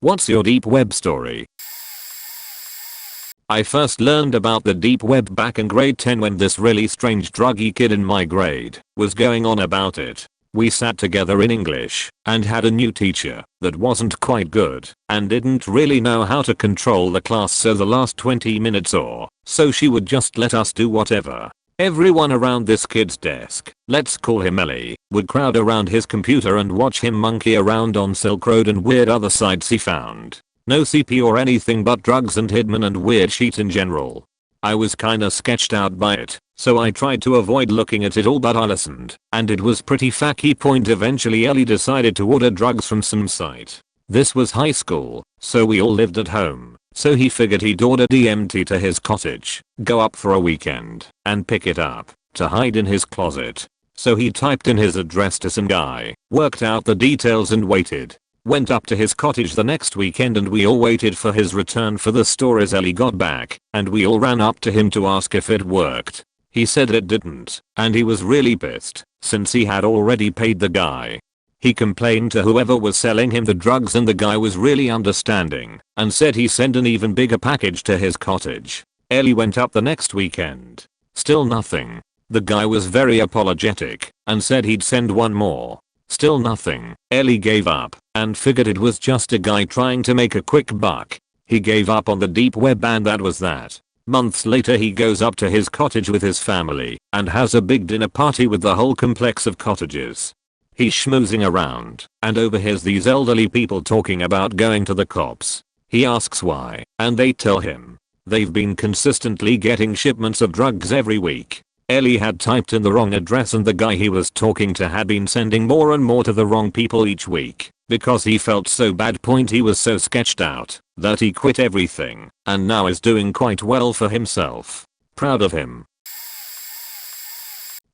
What's your deep web story? I first learned about the deep web back in grade 10 when this really strange druggy kid in my grade was going on about it. We sat together in English and had a new teacher that wasn't quite good and didn't really know how to control the class, so the last 20 minutes or so she would just let us do whatever. Everyone around this kid's desk, let's call him Ellie, would crowd around his computer and watch him monkey around on Silk Road and weird other sites he found. No CP or anything but drugs and Hitman and weird shit in general. I was kinda sketched out by it, so I tried to avoid looking at it all, but I listened, and it was pretty facky. Eventually Ellie decided to order drugs from some site. This was high school, so we all lived at home, so he figured he'd order DMT to his cottage, go up for a weekend, and pick it up, to hide in his closet. So he typed in his address to some guy, worked out the details and waited. Went up to his cottage the next weekend and we all waited for his return. For the stories Ellie got back, and we all ran up to him to ask if it worked. He said it didn't, and he was really pissed, since he had already paid the guy. He complained to whoever was selling him the drugs and the guy was really understanding, and said he sent an even bigger package to his cottage. Ellie went up the next weekend. Still nothing. The guy was very apologetic, and said he'd send one more. Still nothing. Ellie gave up and figured it was just a guy trying to make a quick buck. He gave up on the deep web and that was that. Months later he goes up to his cottage with his family and has a big dinner party with the whole complex of cottages. He's schmoozing around and overhears these elderly people talking about going to the cops. He asks why and they tell him they've been consistently getting shipments of drugs every week. Ellie had typed in the wrong address and the guy he was talking to had been sending more and more to the wrong people each week. Because he felt so bad. He was so sketched out that he quit everything and now is doing quite well for himself. Proud of him.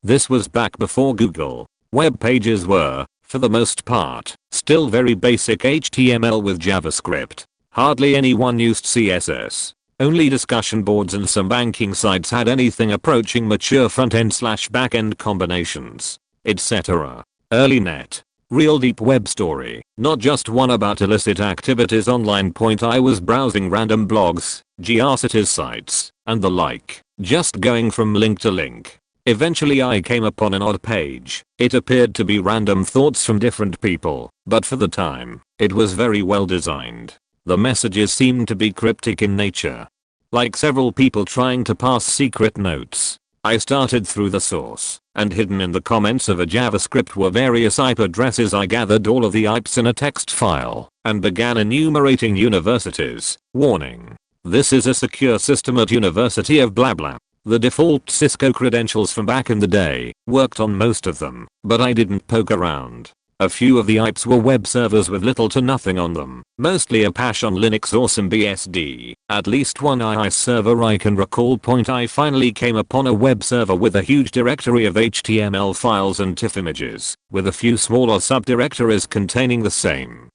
This was back before Google. Web pages were, for the most part, still very basic HTML with JavaScript. Hardly anyone used CSS. Only discussion boards and some banking sites had anything approaching mature front-end/back-end combinations, etc. Early net. Real deep web story, not just one about illicit activities online. I was browsing random blogs, geocities sites, and the like, just going from link to link. Eventually I came upon an odd page. It appeared to be random thoughts from different people, but for the time, it was very well designed. The messages seemed to be cryptic in nature, like several people trying to pass secret notes. I started through the source, and hidden in the comments of a JavaScript were various IP addresses. I gathered all of the IPs in a text file, and began enumerating universities. Warning. This is a secure system at University of blah blah. The default Cisco credentials from back in the day worked on most of them, but I didn't poke around. A few of the IPs were web servers with little to nothing on them, mostly Apache on Linux or some BSD. At least one II server I can recall. I finally came upon a web server with a huge directory of HTML files and TIFF images, with a few smaller subdirectories containing the same.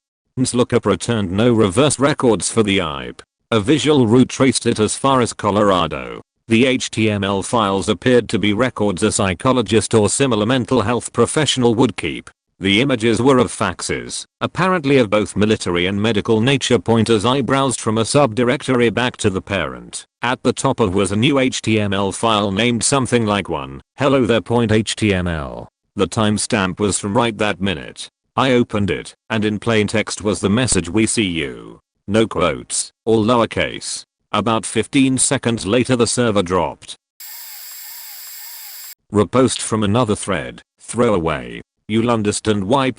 Lookup returned no reverse records for the IP. A visual route traced it as far as Colorado. The HTML files appeared to be records a psychologist or similar mental health professional would keep. The images were of faxes, apparently of both military and medical nature. As I browsed from a subdirectory back to the parent, at the top of was a new HTML file named something like hello there .html. The timestamp was from right that minute. I opened it, and in plain text was the message "We see you." No quotes, all lowercase. About 15 seconds later the server dropped. Repost from another thread, throwaway. You'll understand why.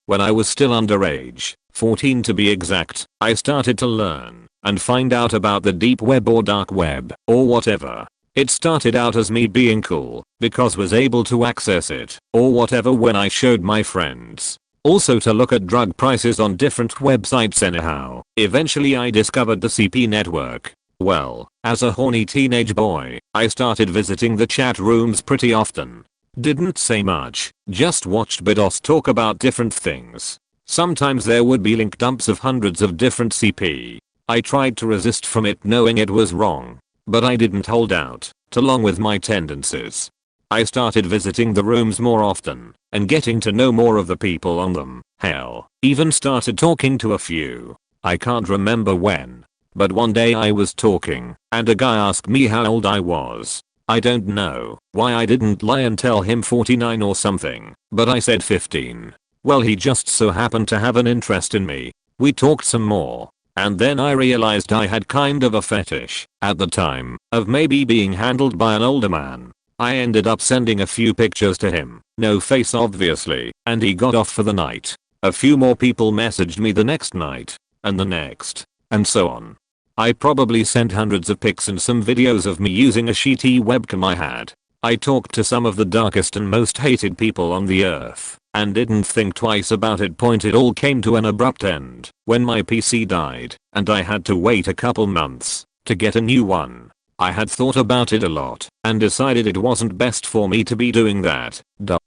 When I was still underage, 14 to be exact, I started to learn and find out about the deep web or dark web or whatever. It started out as me being cool because was able to access it or whatever when I showed my friends. Also to look at drug prices on different websites anyhow. Eventually I discovered the CP network. Well, as a horny teenage boy, I started visiting the chat rooms pretty often. Didn't say much, just watched BDOS talk about different things. Sometimes there would be link dumps of hundreds of different CP. I tried to resist from it knowing it was wrong, but I didn't hold out, along with my tendencies. I started visiting the rooms more often, and getting to know more of the people on them. Hell, even started talking to a few. I can't remember when. But one day I was talking, and a guy asked me how old I was. I don't know why I didn't lie and tell him 49 or something, but I said 15. Well, he just so happened to have an interest in me. We talked some more, and then I realized I had kind of a fetish, at the time, of maybe being handled by an older man. I ended up sending a few pictures to him, no face obviously, and he got off for the night. A few more people messaged me the next night, and the next, and so on. I probably sent hundreds of pics and some videos of me using a shitty webcam I had. I talked to some of the darkest and most hated people on the earth, and didn't think twice about it. It all came to an abrupt end when my PC died, and I had to wait a couple months to get a new one. I had thought about it a lot, and decided it wasn't best for me to be doing that,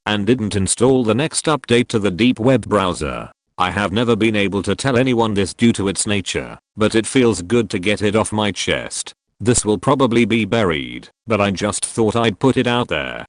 and didn't install the next update to the deep web browser. I have never been able to tell anyone this due to its nature, but it feels good to get it off my chest. This will probably be buried, but I just thought I'd put it out there.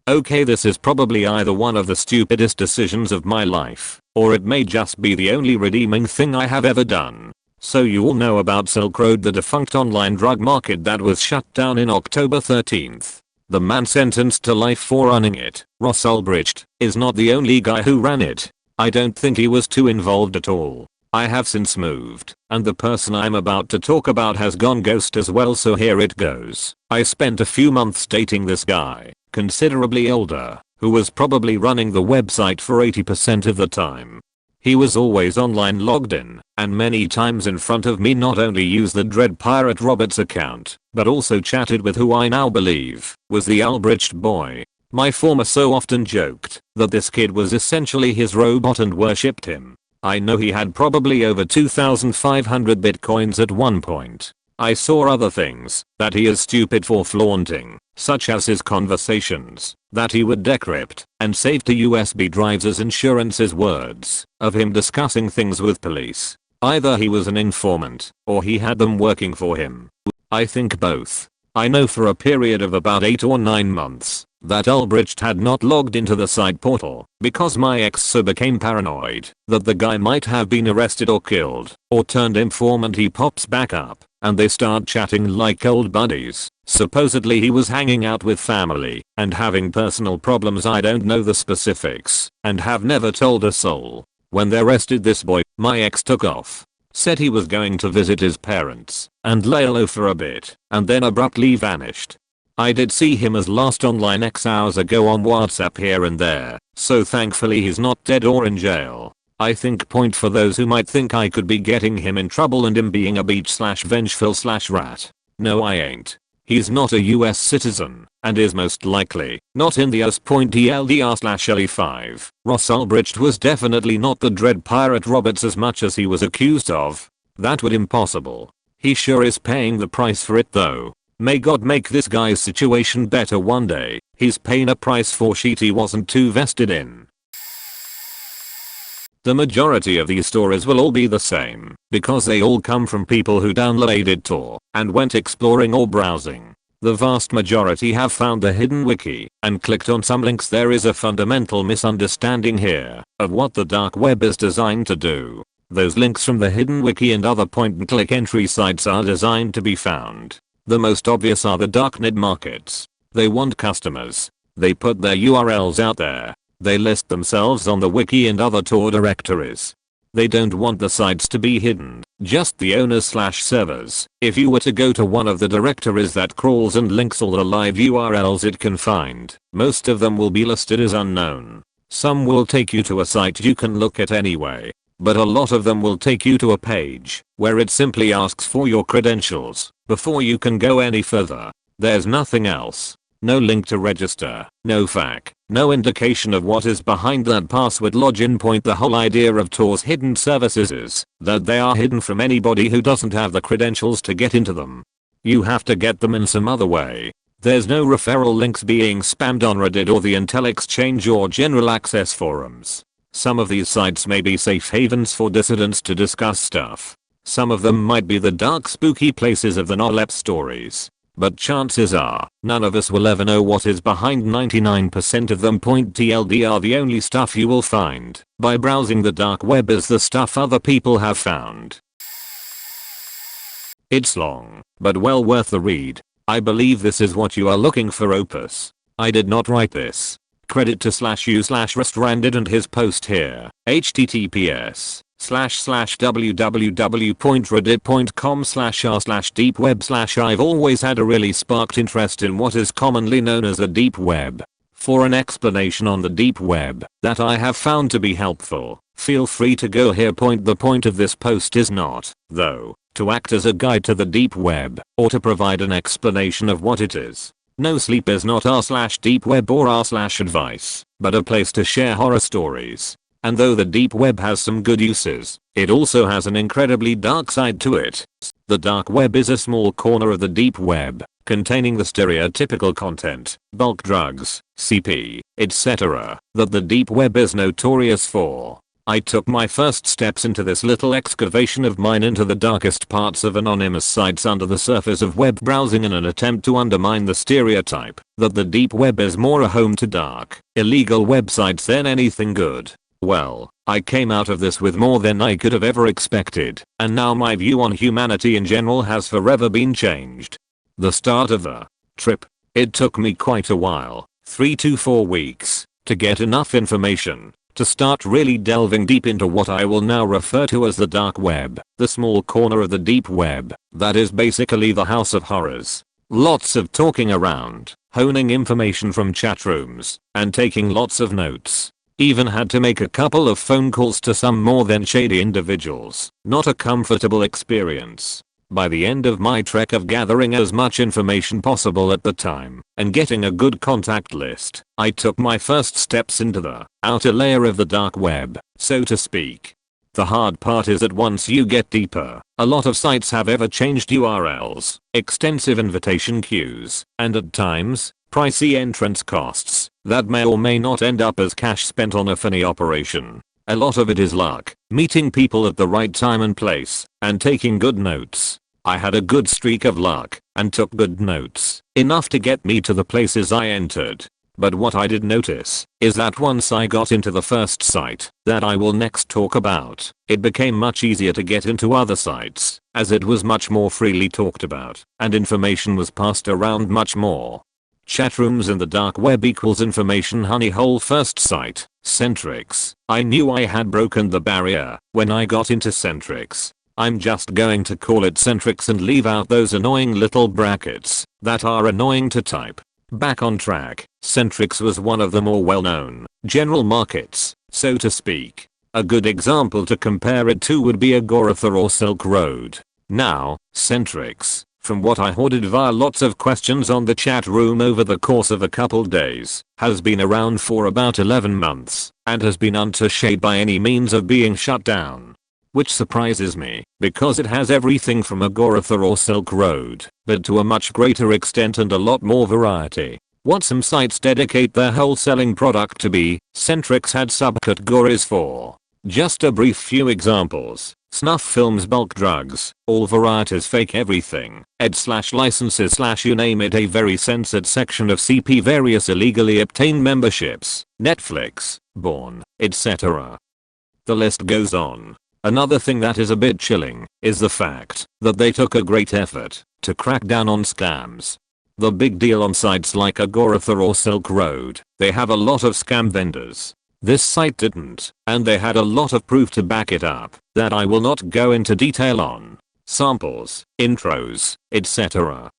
Okay, this is probably either one of the stupidest decisions of my life, or it may just be the only redeeming thing I have ever done. So you all know about Silk Road, the defunct online drug market that was shut down in October 13th. The man sentenced to life for running it, Ross Ulbricht, is not the only guy who ran it. I don't think he was too involved at all. I have since moved, and the person I'm about to talk about has gone ghost as well, so here it goes. I spent a few months dating this guy, considerably older, who was probably running the website for 80% of the time. He was always online logged in, and many times in front of me not only used the Dread Pirate Roberts account, but also chatted with who I now believe was the Ulbricht boy. My former so often joked that this kid was essentially his robot and worshipped him. I know he had probably over 2,500 bitcoins at one point. I saw other things that he is stupid for flaunting, such as his conversations that he would decrypt and save to USB drives as insurance's words of him discussing things with police. Either he was an informant or he had them working for him. I think both. I know for a period of about 8 or 9 months that Ulbricht had not logged into the site portal because my ex so became paranoid that the guy might have been arrested or killed or turned informant. He pops back up and they start chatting like old buddies. Supposedly he was hanging out with family and having personal problems. I don't know the specifics and have never told a soul. When they arrested this boy, my ex took off. Said he was going to visit his parents and lay low for a bit and then abruptly vanished. I did see him as last online X hours ago on WhatsApp here and there, so thankfully he's not dead or in jail. I think point for those who might think I could be getting him in trouble and him being a beach/vengeful/rat. No, I ain't. He's not a US citizen and is most likely not in the US. TLDR/LE5. Ross Ulbricht was definitely not the Dread Pirate Roberts as much as he was accused of. That would impossible. He sure is paying the price for it though. May God make this guy's situation better one day. He's paying a price for shit he wasn't too vested in. The majority of these stories will all be the same because they all come from people who downloaded Tor and went exploring or browsing. The vast majority have found the hidden wiki and clicked on some links. There is a fundamental misunderstanding here of what the dark web is designed to do. Those links from the hidden wiki and other point-and-click entry sites are designed to be found. The most obvious are the darknet markets. They want customers. They put their URLs out there. They list themselves on the wiki and other Tor directories. They don't want the sites to be hidden, just the owners/servers. If you were to go to one of the directories that crawls and links all the live URLs it can find, most of them will be listed as unknown. Some will take you to a site you can look at anyway, but a lot of them will take you to a page where it simply asks for your credentials before you can go any further. There's nothing else. No link to register, no FAQ, no indication of what is behind that password login point. The whole idea of Tor's hidden services is that they are hidden from anybody who doesn't have the credentials to get into them. You have to get them in some other way. There's no referral links being spammed on Reddit or the Intel Exchange or general access forums. Some of these sites may be safe havens for dissidents to discuss stuff. Some of them might be the dark spooky places of the Nolep stories. but chances are, none of us will ever know what is behind 99% of them. TLDR, the only stuff you will find by browsing the dark web is the stuff other people have found. It's long, but well worth the read. I believe this is what you are looking for, Opus. I did not write this. Credit to /u/restranded and his post here. https://www.reddit.com/r/deep web/ I've always had a really sparked interest in what is commonly known as the deep web. For an explanation on the deep web that I have found to be helpful, feel free to go here. The point of this post is not, though, to act as a guide to the deep web or to provide an explanation of what it is. No Sleep is not r/deep web or r/advice, but a place to share horror stories. And though the deep web has some good uses, it also has an incredibly dark side to it. The dark web is a small corner of the deep web, containing the stereotypical content, bulk drugs, CP, etc., that the deep web is notorious for. I took my first steps into this little excavation of mine into the darkest parts of anonymous sites under the surface of web browsing in an attempt to undermine the stereotype that the deep web is more a home to dark, illegal websites than anything good. Well, I came out of this with more than I could have ever expected, and now my view on humanity in general has forever been changed. The start of the trip. It took me quite a while, 3 to 4 weeks, to get enough information to start really delving deep into what I will now refer to as the dark web, the small corner of the deep web that is basically the house of horrors. Lots of talking around, honing information from chat rooms, and taking lots of notes. Even had to make a couple of phone calls to some more than shady individuals. Not a comfortable experience. By the end of my trek of gathering as much information possible at the time and getting a good contact list, I took my first steps into the outer layer of the dark web, so to speak. The hard part is that once you get deeper, a lot of sites have ever-changed URLs, extensive invitation queues, and at times, pricey entrance costs that may or may not end up as cash spent on a funny operation. A lot of it is luck, meeting people at the right time and place, and taking good notes. I had a good streak of luck, and took good notes, enough to get me to the places I entered. But what I did notice is that once I got into the first site that I will next talk about, it became much easier to get into other sites, as it was much more freely talked about, and information was passed around much more. Chat rooms in the dark web equals information honey hole. First site, Centrix. I knew I had broken the barrier when I got into Centrix. I'm just going to call it Centrix and leave out those annoying little brackets that are annoying to type. Back on track, Centrix was one of the more well-known general markets, so to speak. A good example to compare it to would be Agorapha or Silk Road. Now, Centrix, from what I hoarded via lots of questions on the chat room over the course of a couple days, has been around for about 11 months, and has been untouched by any means of being shut down. Which surprises me, because it has everything from Agorapha or Silk Road, but to a much greater extent and a lot more variety. What some sites dedicate their wholesaling product to be, Centrix had subcategories for. Just a brief few examples: snuff films, bulk drugs, all varieties, fake everything, ed/licenses/ you name it, a very censored section of CP, various illegally obtained memberships, Netflix, Born, etc. The list goes on. Another thing that is a bit chilling is the fact that they took a great effort to crack down on scams. The big deal on sites like Agorapha or Silk Road, they have a lot of scam vendors. This site didn't, and they had a lot of proof to back it up that I will not go into detail on. Samples, intros, etc.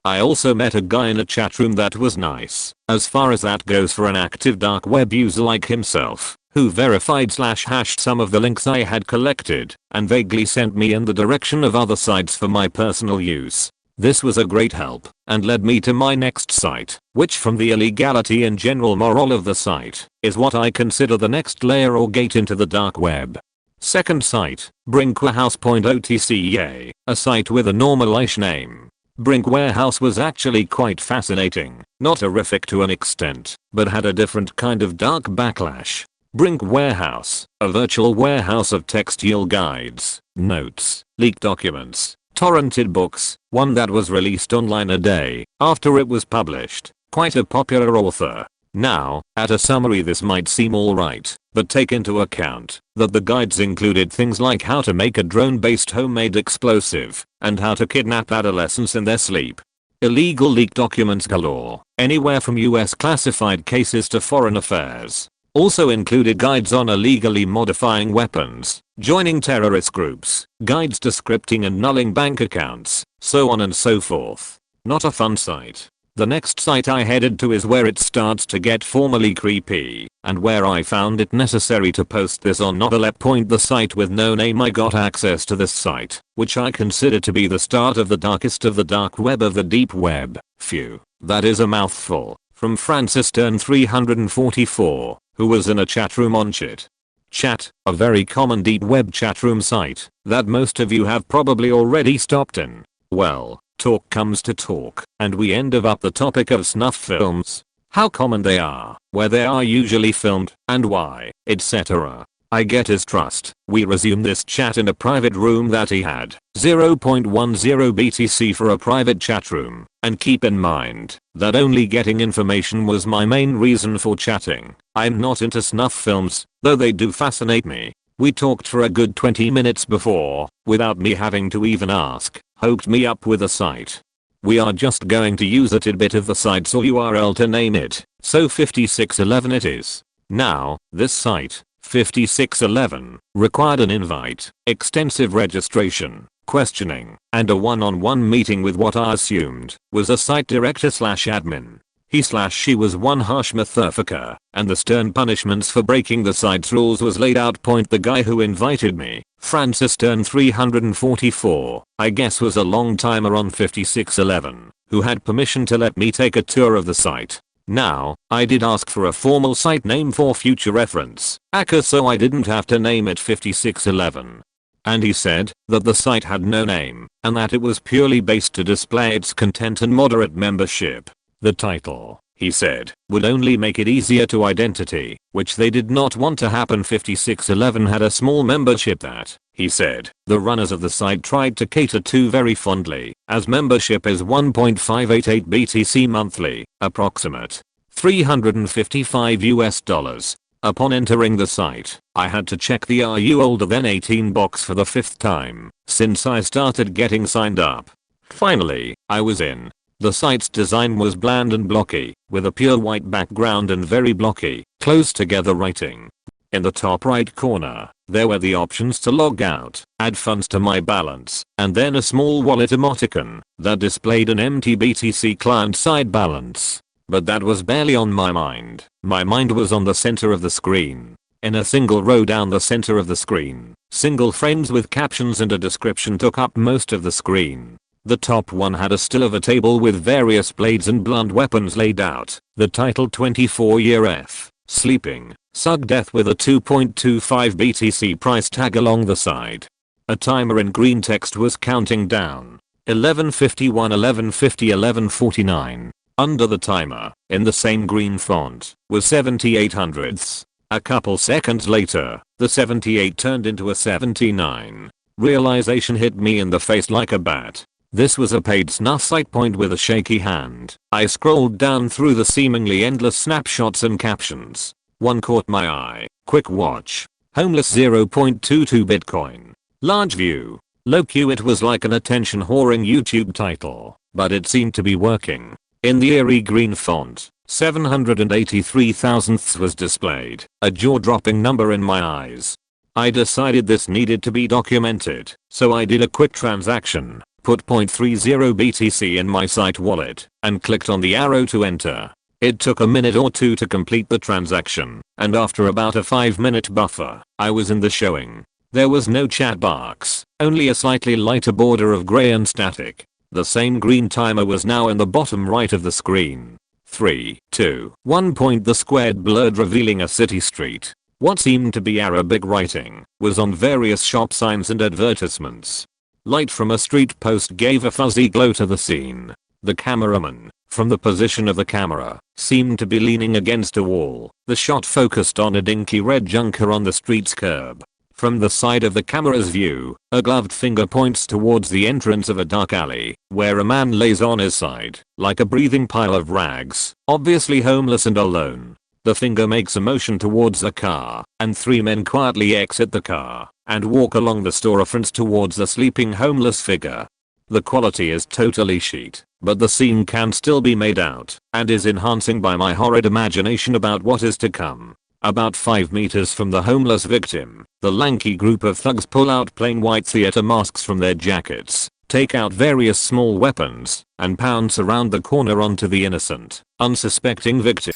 I also met a guy in a chat room that was nice, as far as that goes for an active dark web user like himself, who verified/hashed some of the links I had collected and vaguely sent me in the direction of other sites for my personal use. This was a great help and led me to my next site, which from the illegality and general moral of the site, is what I consider the next layer or gate into the dark web. Second site, Brink Warehouse.otc, a site with a normal-ish name. Brink Warehouse was actually quite fascinating, not horrific to an extent, but had a different kind of dark backlash. Brink Warehouse, a virtual warehouse of textual guides, notes, leaked documents, Torrented books, one that was released online a day after it was published. Quite a popular author. Now, at a summary this might seem alright, but take into account that the guides included things like how to make a drone-based homemade explosive, and how to kidnap adolescents in their sleep. Illegal leaked documents galore, anywhere from US classified cases to foreign affairs. Also included guides on illegally modifying weapons, joining terrorist groups, guides to scripting and nulling bank accounts, so on and so forth. Not a fun site. The next site I headed to is where it starts to get formally creepy, and where I found it necessary to post this on Novelette Point, the site with no name. I got access to this site, which I consider to be the start of the darkest of the dark web of the deep web. Phew, that is a mouthful. From Francis Stern 344, who was in a chat room on Chit Chat, a very common deep web chat room site that most of you have probably already stopped in. Well, talk comes to talk, and we end up the topic of snuff films, how common they are, where they are usually filmed, and why, etc. I get his trust. We resume this chat in a private room that he had. 0.10 BTC for a private chat room, and keep in mind that only getting information was my main reason for chatting. I'm not into snuff films, though they do fascinate me. We talked for a good 20 minutes before, without me having to even ask, hooked me up with a site. We are just going to use a tidbit of the site's URL to name it, so 5611 it is. Now, this site, 5611, required an invite, extensive registration, questioning, and a one-on-one meeting with what I assumed was a site director/admin. He/she was one harsh motherfucker, and the stern punishments for breaking the site's rules was laid out. Point the guy who invited me, Francis Stern 344, I guess was a long timer on 5611, who had permission to let me take a tour of the site. Now, I did ask for a formal site name for future reference, aka so I didn't have to name it 5611. And he said that the site had no name, and that it was purely based to display its content and moderate membership. The title, he said, would only make it easier to identity, which they did not want to happen. 5611 had a small membership that, he said, the runners of the site tried to cater to very fondly, as membership is 1.588 BTC monthly, approximate $355 US. Upon entering the site, I had to check the "Are you older than 18" box for the 5th time since I started getting signed up. Finally, I was in. The site's design was bland and blocky, with a pure white background and very blocky, close together writing. In the top right corner, there were the options to log out, add funds to my balance, and then a small wallet emoticon that displayed an empty BTC client-side balance. But that was barely on my mind. My mind was on the center of the screen. In a single row down the center of the screen, single frames with captions and a description took up most of the screen. The top one had a still of a table with various blades and blunt weapons laid out. The title 24-year F. Sleeping. Sug Death with a 2.25 BTC price tag along the side. A timer in green text was counting down. 11:51, 11:50, 11:49. Under the timer, in the same green font, was 78 hundredths. A couple seconds later, the 78 turned into a 79. Realization hit me in the face like a bat. This was a paid snuff site. Point with a shaky hand, I scrolled down through the seemingly endless snapshots and captions. One caught my eye. Quick watch. Homeless 0.22 Bitcoin. Large view. Low Q. It was like an attention whoring YouTube title, but it seemed to be working. In the eerie green font, 783 thousandths was displayed, a jaw-dropping number in my eyes. I decided this needed to be documented, so I did a quick transaction. Put 0.30 BTC in my site wallet, and clicked on the arrow to enter. It took a minute or two to complete the transaction, and after about a 5-minute buffer, I was in the showing. There was no chat box, only a slightly lighter border of gray and static. The same green timer was now in the bottom right of the screen. 3, 2, 1. The squared blurred revealing a city street. What seemed to be Arabic writing was on various shop signs and advertisements. Light from a street post gave a fuzzy glow to the scene. The cameraman, from the position of the camera, seemed to be leaning against a wall. The shot focused on a dinky red junker on the street's curb. From the side of the camera's view, a gloved finger points towards the entrance of a dark alley, where a man lays on his side, like a breathing pile of rags, obviously homeless and alone. The finger makes a motion towards a car, and 3 men quietly exit the car, and walk along the storefronts towards the sleeping homeless figure. The quality is totally shit, but the scene can still be made out, and is enhancing by my horrid imagination about what is to come. About 5 meters from the homeless victim, the lanky group of thugs pull out plain white theater masks from their jackets, take out various small weapons, and pounce around the corner onto the innocent, unsuspecting victim.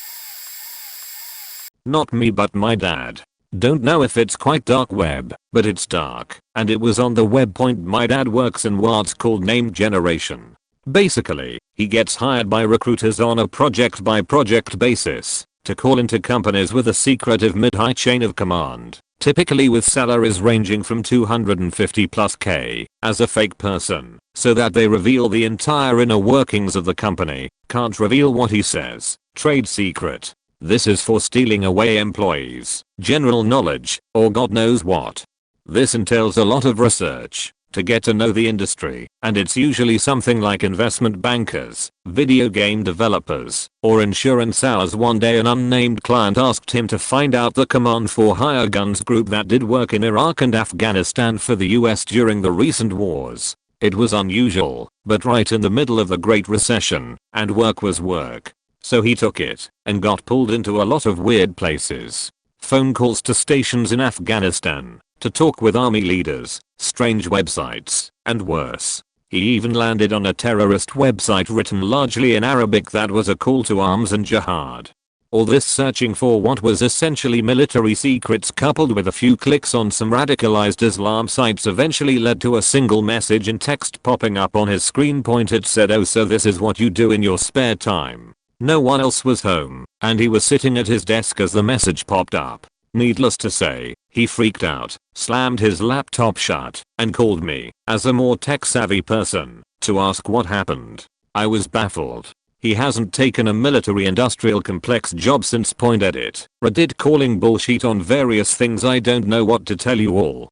Not me but my dad. Don't know if it's quite dark web, but it's dark, and it was on the web. My dad works in what's called name generation. Basically, he gets hired by recruiters on a project by project basis to call into companies with a secretive mid-high chain of command, typically with salaries ranging from 250 plus K, as a fake person, so that they reveal the entire inner workings of the company. Can't reveal what he says. Trade secret. This is for stealing away employees, general knowledge, or God knows what. This entails a lot of research to get to know the industry, and it's usually something like investment bankers, video game developers, or insurance hours. One day an unnamed client asked him to find out the Command for Hire Guns group that did work in Iraq and Afghanistan for the US during the recent wars. It was unusual, but right in the middle of the Great Recession, and work was work. So he took it, and got pulled into a lot of weird places. Phone calls to stations in Afghanistan, to talk with army leaders, strange websites, and worse. He even landed on a terrorist website written largely in Arabic that was a call to arms and jihad. All this searching for what was essentially military secrets coupled with a few clicks on some radicalized Islam sites eventually led to a single message in text popping up on his screen. It said, "Oh, so this is what you do in your spare time." No one else was home, and he was sitting at his desk as the message popped up. Needless to say, he freaked out, slammed his laptop shut, and called me, as a more tech-savvy person, to ask what happened. I was baffled. He hasn't taken a military-industrial complex job since .edit. Reddit calling bullshit on various things. I don't know what to tell you all.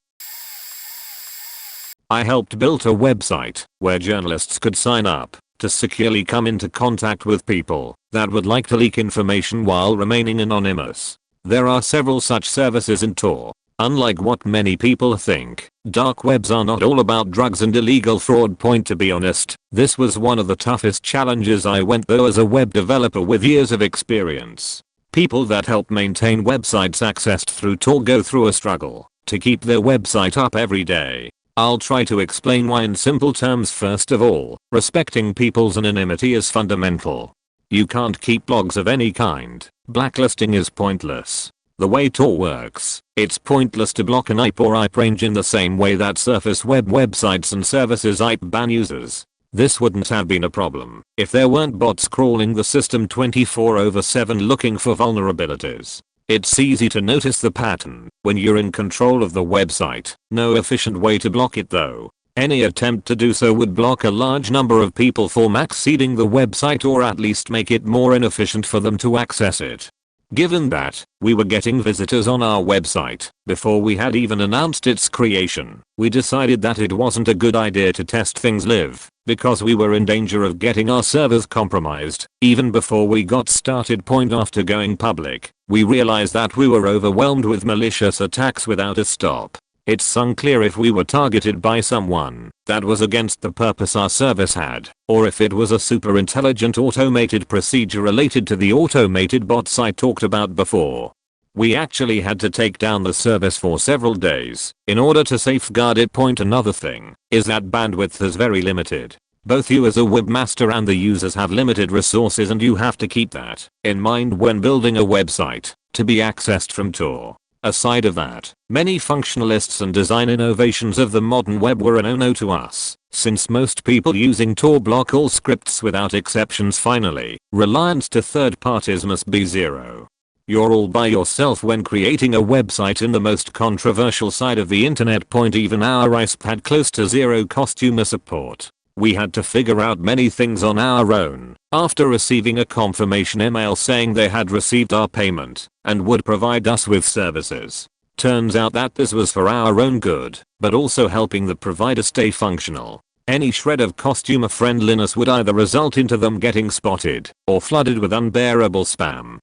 I helped build a website where journalists could sign up to securely come into contact with people that would like to leak information while remaining anonymous. There are several such services in Tor. Unlike what many people think, dark webs are not all about drugs and illegal fraud. To be honest, this was one of the toughest challenges I went through as a web developer with years of experience. People that help maintain websites accessed through Tor go through a struggle to keep their website up every day. I'll try to explain why in simple terms. First of all, respecting people's anonymity is fundamental. You can't keep blogs of any kind. Blacklisting is pointless. The way Tor works, it's pointless to block an IP or IP range in the same way that surface web websites and services IP ban users. This wouldn't have been a problem if there weren't bots crawling the system 24/7 looking for vulnerabilities. It's easy to notice the pattern when you're in control of the website. No efficient way to block it though. Any attempt to do so would block a large number of people from accessing the website, or at least make it more inefficient for them to access it. Given that we were getting visitors on our website before we had even announced its creation, we decided that it wasn't a good idea to test things live, because we were in danger of getting our servers compromised. Even before we got started. After going public, we realized that we were overwhelmed with malicious attacks without a stop. It's unclear if we were targeted by someone that was against the purpose our service had, or if it was a super intelligent automated procedure related to the automated bots I talked about before. We actually had to take down the service for several days in order to safeguard it. Another thing is that bandwidth is very limited. Both you as a webmaster and the users have limited resources, and you have to keep that in mind when building a website to be accessed from Tor. Aside of that, many functionalists and design innovations of the modern web were a no-no to us, since most people using Tor block all scripts without exceptions. Finally, reliance to third parties must be zero. You're all by yourself when creating a website in the most controversial side of the internet. Even our ISP had close to zero customer support. We had to figure out many things on our own after receiving a confirmation email saying they had received our payment and would provide us with services. Turns out that this was for our own good, but also helping the provider stay functional. Any shred of customer friendliness would either result into them getting spotted or flooded with unbearable spam.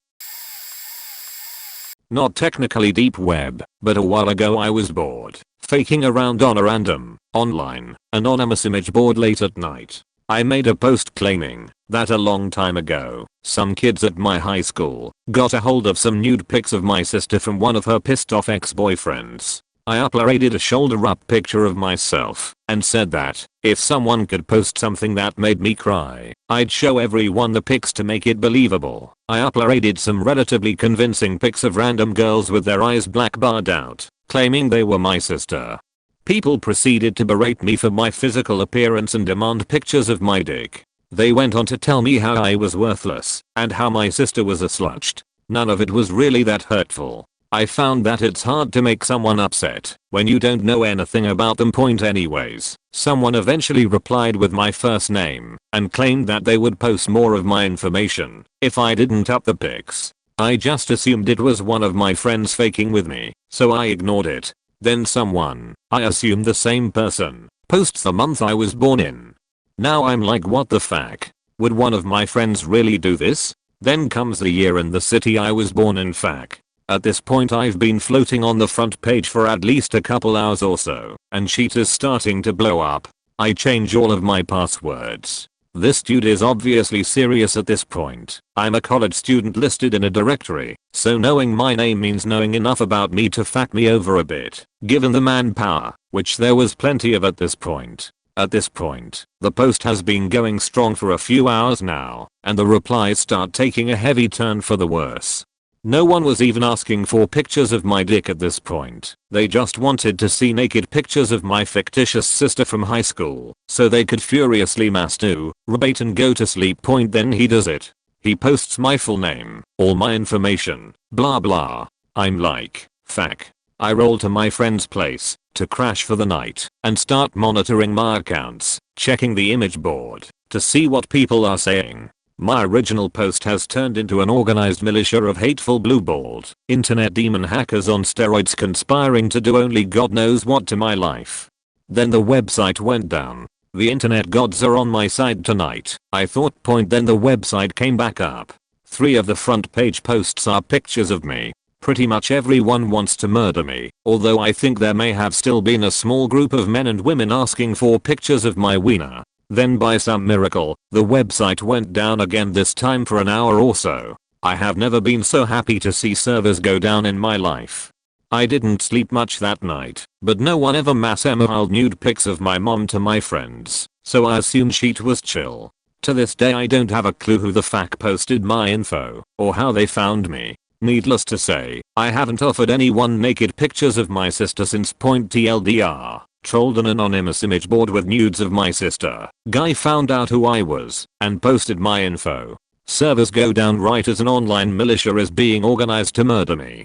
Not technically deep web, but a while ago I was bored, faking around on a random, online, anonymous image board late at night. I made a post claiming that a long time ago, some kids at my high school got a hold of some nude pics of my sister from one of her pissed off ex-boyfriends. I uploaded a shoulder up picture of myself and said that if someone could post something that made me cry, I'd show everyone the pics to make it believable. I uploaded some relatively convincing pics of random girls with their eyes black barred out, claiming they were my sister. People proceeded to berate me for my physical appearance and demand pictures of my dick. They went on to tell me how I was worthless and how my sister was a slut. None of it was really that hurtful. I found that it's hard to make someone upset when you don't know anything about them. Anyways, someone eventually replied with my first name and claimed that they would post more of my information if I didn't up the pics. I just assumed it was one of my friends faking with me, so I ignored it. Then someone, I assume the same person, posts the month I was born in. Now I'm like, what the fuck? Would one of my friends really do this? Then comes the year and the city I was born in. Fuck. At this point I've been floating on the front page for at least a couple hours or so, and shit is starting to blow up. I change all of my passwords. This dude is obviously serious at this point. I'm a college student listed in a directory, so knowing my name means knowing enough about me to fuck me over a bit, given the manpower, which there was plenty of at this point. At this point, the post has been going strong for a few hours now, and the replies start taking a heavy turn for the worse. No one was even asking for pictures of my dick at this point. They just wanted to see naked pictures of my fictitious sister from high school, so they could furiously masturbate and go to sleep. Then he does it. He posts my full name, all my information, blah blah. I'm like, fuck. I roll to my friend's place to crash for the night and start monitoring my accounts, checking the image board to see what people are saying. My original post has turned into an organized militia of hateful blue-balled internet demon hackers on steroids conspiring to do only God knows what to my life. Then the website went down. The internet gods are on my side tonight, I thought. Then the website came back up. 3 of the front page posts are pictures of me. Pretty much everyone wants to murder me, although I think there may have still been a small group of men and women asking for pictures of my wiener. Then by some miracle, the website went down again, this time for an hour or so. I have never been so happy to see servers go down in my life. I didn't sleep much that night, but no one ever mass emailed nude pics of my mom to my friends, so I assumed sheet was chill. To this day I don't have a clue who the fuck posted my info, or how they found me. Needless to say, I haven't offered anyone naked pictures of my sister since TLDR. Trolled an anonymous image board with nudes of my sister. Guy found out who I was and posted my info. Servers go down right as an online militia is being organized to murder me.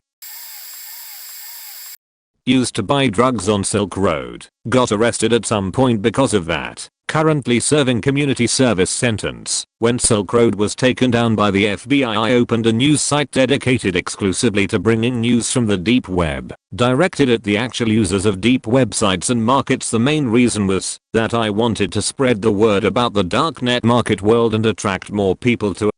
Used to buy drugs on Silk Road. Got arrested at some point because of that. Currently serving community service sentence. When Silk Road was taken down by the FBI, I opened a news site dedicated exclusively to bringing news from the deep web, directed at the actual users of deep websites and markets. The main reason was that I wanted to spread the word about the darknet market world and attract more people to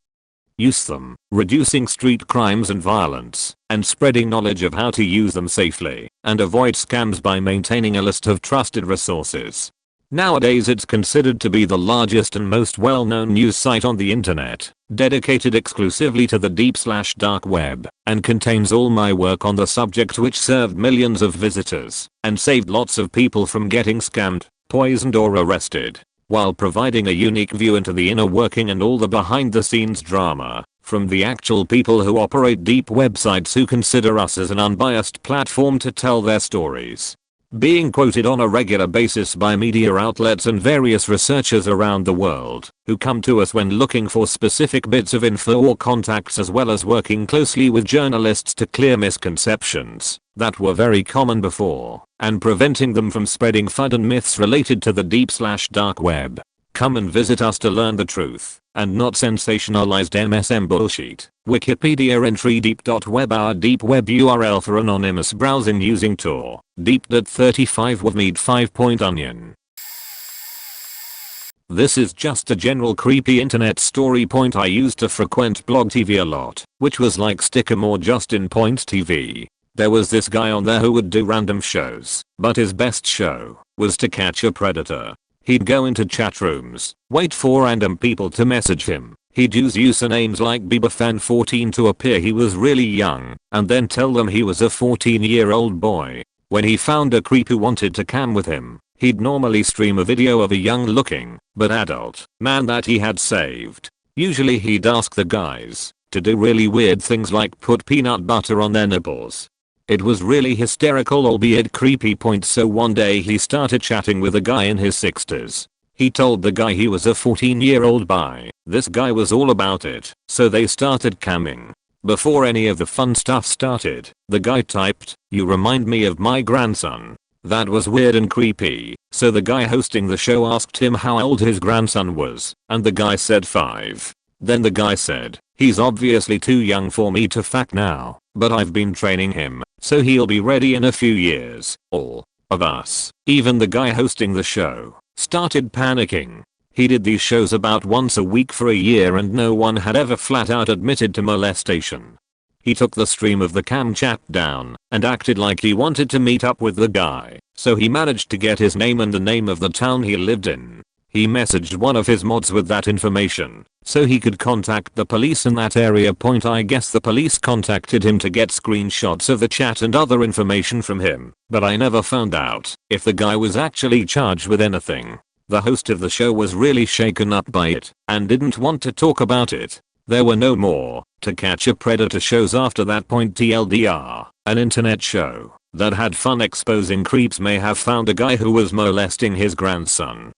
use them, reducing street crimes and violence, and spreading knowledge of how to use them safely and avoid scams by maintaining a list of trusted resources. Nowadays it's considered to be the largest and most well-known news site on the internet, dedicated exclusively to the deep/dark web, and contains all my work on the subject, which served millions of visitors and saved lots of people from getting scammed, poisoned or arrested, while providing a unique view into the inner working and all the behind-the-scenes drama from the actual people who operate deep websites, who consider us as an unbiased platform to tell their stories. Being quoted on a regular basis by media outlets and various researchers around the world, who come to us when looking for specific bits of info or contacts, as well as working closely with journalists to clear misconceptions that were very common before, and preventing them from spreading FUD and myths related to the deep/dark web. Come and visit us to learn the truth, and not sensationalized MSM bullshit. Wikipedia entry deep.web. Our deep web URL for anonymous browsing using Tor. Deep.35 with mead 5.onion. This is just a general creepy internet story. I used to frequent blog TV a lot, which was like Stickam or Justin Point TV. There was this guy on there who would do random shows, but his best show was To Catch a Predator. He'd go into chat rooms, wait for random people to message him. He'd use usernames like BieberFan14 to appear he was really young, and then tell them he was a 14-year-old boy. When he found a creep who wanted to cam with him, he'd normally stream a video of a young-looking, but adult, man that he had saved. Usually he'd ask the guys to do really weird things like put peanut butter on their nipples. It was really hysterical, albeit creepy. So one day he started chatting with a guy in his 60s. He told the guy he was a 14-year-old bi. This guy was all about it, so they started camming. Before any of the fun stuff started, the guy typed, "You remind me of my grandson." That was weird and creepy, so the guy hosting the show asked him how old his grandson was, and the guy said 5. Then the guy said, "He's obviously too young for me to fuck now, but I've been training him, so he'll be ready in a few years." All of us, even the guy hosting the show, started panicking. He did these shows about once a week for a year and no one had ever flat out admitted to molestation. He took the stream of the cam chat down and acted like he wanted to meet up with the guy, so he managed to get his name and the name of the town he lived in. He messaged one of his mods with that information, so he could contact the police in that area. I guess the police contacted him to get screenshots of the chat and other information from him, but I never found out if the guy was actually charged with anything. The host of the show was really shaken up by it and didn't want to talk about it. There were no more To Catch a Predator shows after that point. TLDR, an internet show that had fun exposing creeps may have found a guy who was molesting his grandson.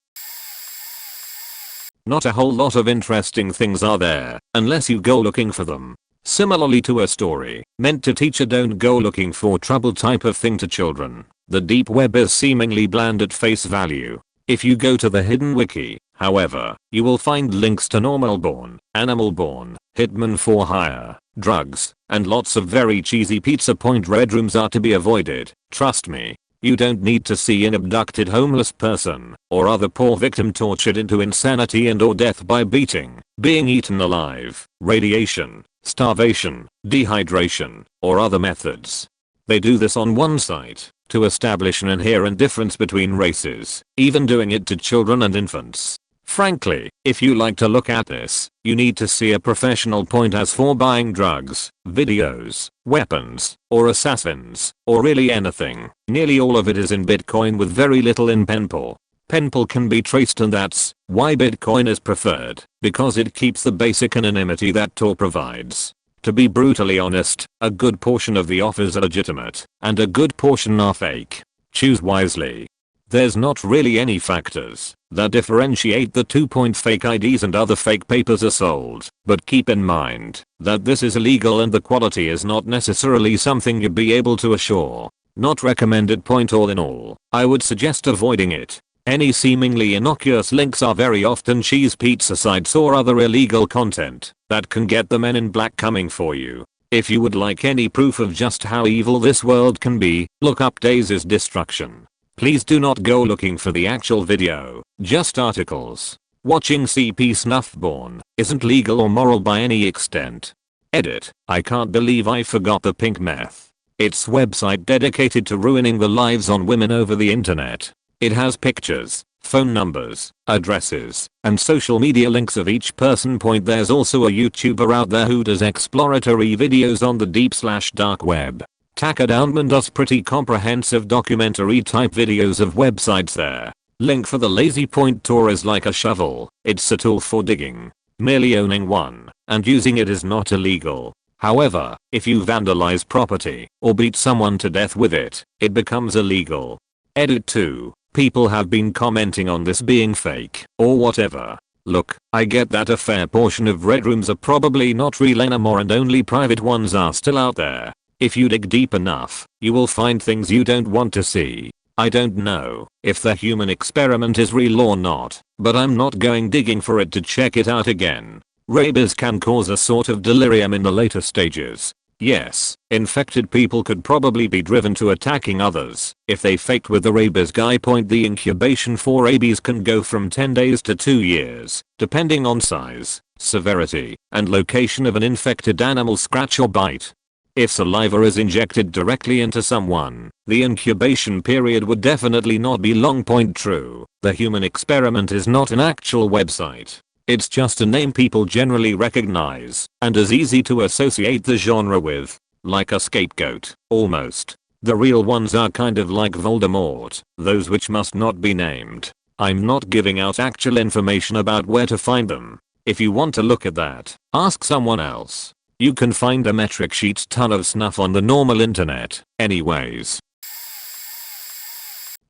Not a whole lot of interesting things are there, unless you go looking for them. Similarly to a story meant to teach a don't go looking for trouble type of thing to children, the deep web is seemingly bland at face value. If you go to the hidden wiki, however, you will find links to normal born, animal born, hitman for hire, drugs, and lots of very cheesy pizza. Red rooms are to be avoided, trust me. You don't need to see an abducted homeless person or other poor victim tortured into insanity and or death by beating, being eaten alive, radiation, starvation, dehydration, or other methods. They do this on one site to establish an inherent difference between races, even doing it to children and infants. Frankly, if you like to look at this, you need to see a professional. As for buying drugs, videos, weapons, or assassins, or really anything, nearly all of it is in Bitcoin with very little in penpal. Penpal can be traced and that's why Bitcoin is preferred, because it keeps the basic anonymity that Tor provides. To be brutally honest, a good portion of the offers are legitimate, and a good portion are fake. Choose wisely. There's not really any factors that differentiate the two. Fake IDs and other fake papers are sold, but keep in mind that this is illegal and the quality is not necessarily something you'd be able to assure. Not recommended. All in all, I would suggest avoiding it. Any seemingly innocuous links are very often cheese pizza sites or other illegal content that can get the men in black coming for you. If you would like any proof of just how evil this world can be, look up Daisy's Destruction. Please do not go looking for the actual video, just articles. Watching CP Snuffborn isn't legal or moral by any extent. Edit. I can't believe I forgot the pink meth. It's website dedicated to ruining the lives on women over the internet. It has pictures, phone numbers, addresses, and social media links of each person. There's also a YouTuber out there who does exploratory videos on the deep/dark web. Taka Downman does pretty comprehensive documentary type videos of websites there. Link for the lazy point. Tor is like a shovel, it's a tool for digging. Merely owning one and using it is not illegal. However, if you vandalize property or beat someone to death with it, it becomes illegal. Edit 2. People have been commenting on this being fake or whatever. Look, I get that a fair portion of red rooms are probably not real anymore and only private ones are still out there. If you dig deep enough, you will find things you don't want to see. I don't know if the human experiment is real or not, but I'm not going digging for it to check it out again. Rabies can cause a sort of delirium in the later stages. Yes, infected people could probably be driven to attacking others if they faked with the rabies guy. The incubation for rabies can go from 10 days to 2 years, depending on size, severity, and location of an infected animal scratch or bite. If saliva is injected directly into someone, the incubation period would definitely not be long. True, the human experiment is not an actual website. It's just a name people generally recognize and is easy to associate the genre with. Like a scapegoat, almost. The real ones are kind of like Voldemort, those which must not be named. I'm not giving out actual information about where to find them. If you want to look at that, ask someone else. You can find a metric sheet ton of snuff on the normal internet, anyways.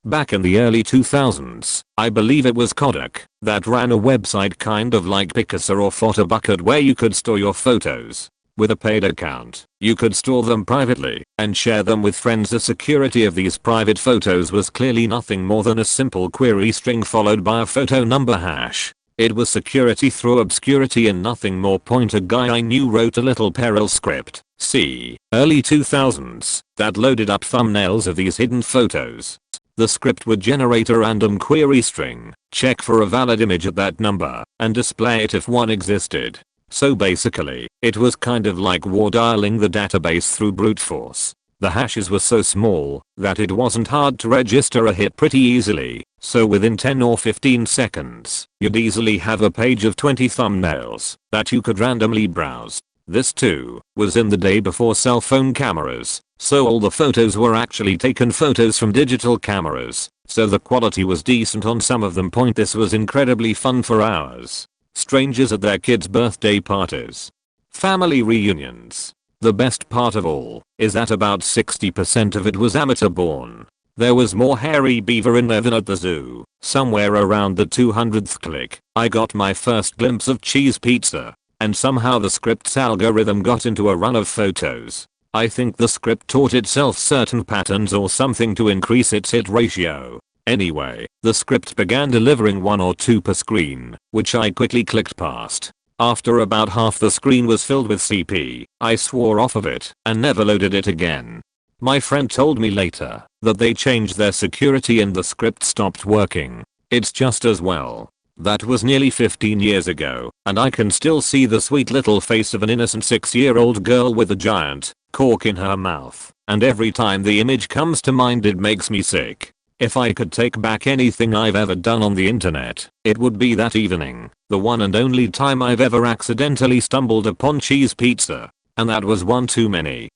Back in the early 2000s, I believe it was Kodak that ran a website kind of like Picasa or Photobucket where you could store your photos. With a paid account, you could store them privately and share them with friends. The security of these private photos was clearly nothing more than a simple query string followed by a photo number hash. It was security through obscurity and nothing more. A guy I knew wrote a little Peril script, early 2000s, that loaded up thumbnails of these hidden photos. The script would generate a random query string, check for a valid image at that number, and display it if one existed. So basically, it was kind of like war dialing the database through brute force. The hashes were so small that it wasn't hard to register a hit pretty easily, so within 10 or 15 seconds, you'd easily have a page of 20 thumbnails that you could randomly browse. This too was in the day before cell phone cameras, so all the photos were actually taken photos from digital cameras, so the quality was decent on some of them. This was incredibly fun for hours. Strangers at their kids' birthday parties. Family reunions. The best part of all is that about 60% of it was amateur born. There was more hairy beaver in there than at the zoo. Somewhere around the 200th click, I got my first glimpse of cheese pizza. And somehow the script's algorithm got into a run of photos. I think the script taught itself certain patterns or something to increase its hit ratio. Anyway, the script began delivering 1 or 2 per screen, which I quickly clicked past. After about half the screen was filled with CP, I swore off of it and never loaded it again. My friend told me later that they changed their security and the script stopped working. It's just as well. That was nearly 15 years ago, and I can still see the sweet little face of an innocent 6-year-old girl with a giant cork in her mouth, and every time the image comes to mind it makes me sick. If I could take back anything I've ever done on the internet, it would be that evening, the one and only time I've ever accidentally stumbled upon cheese pizza, and that was one too many.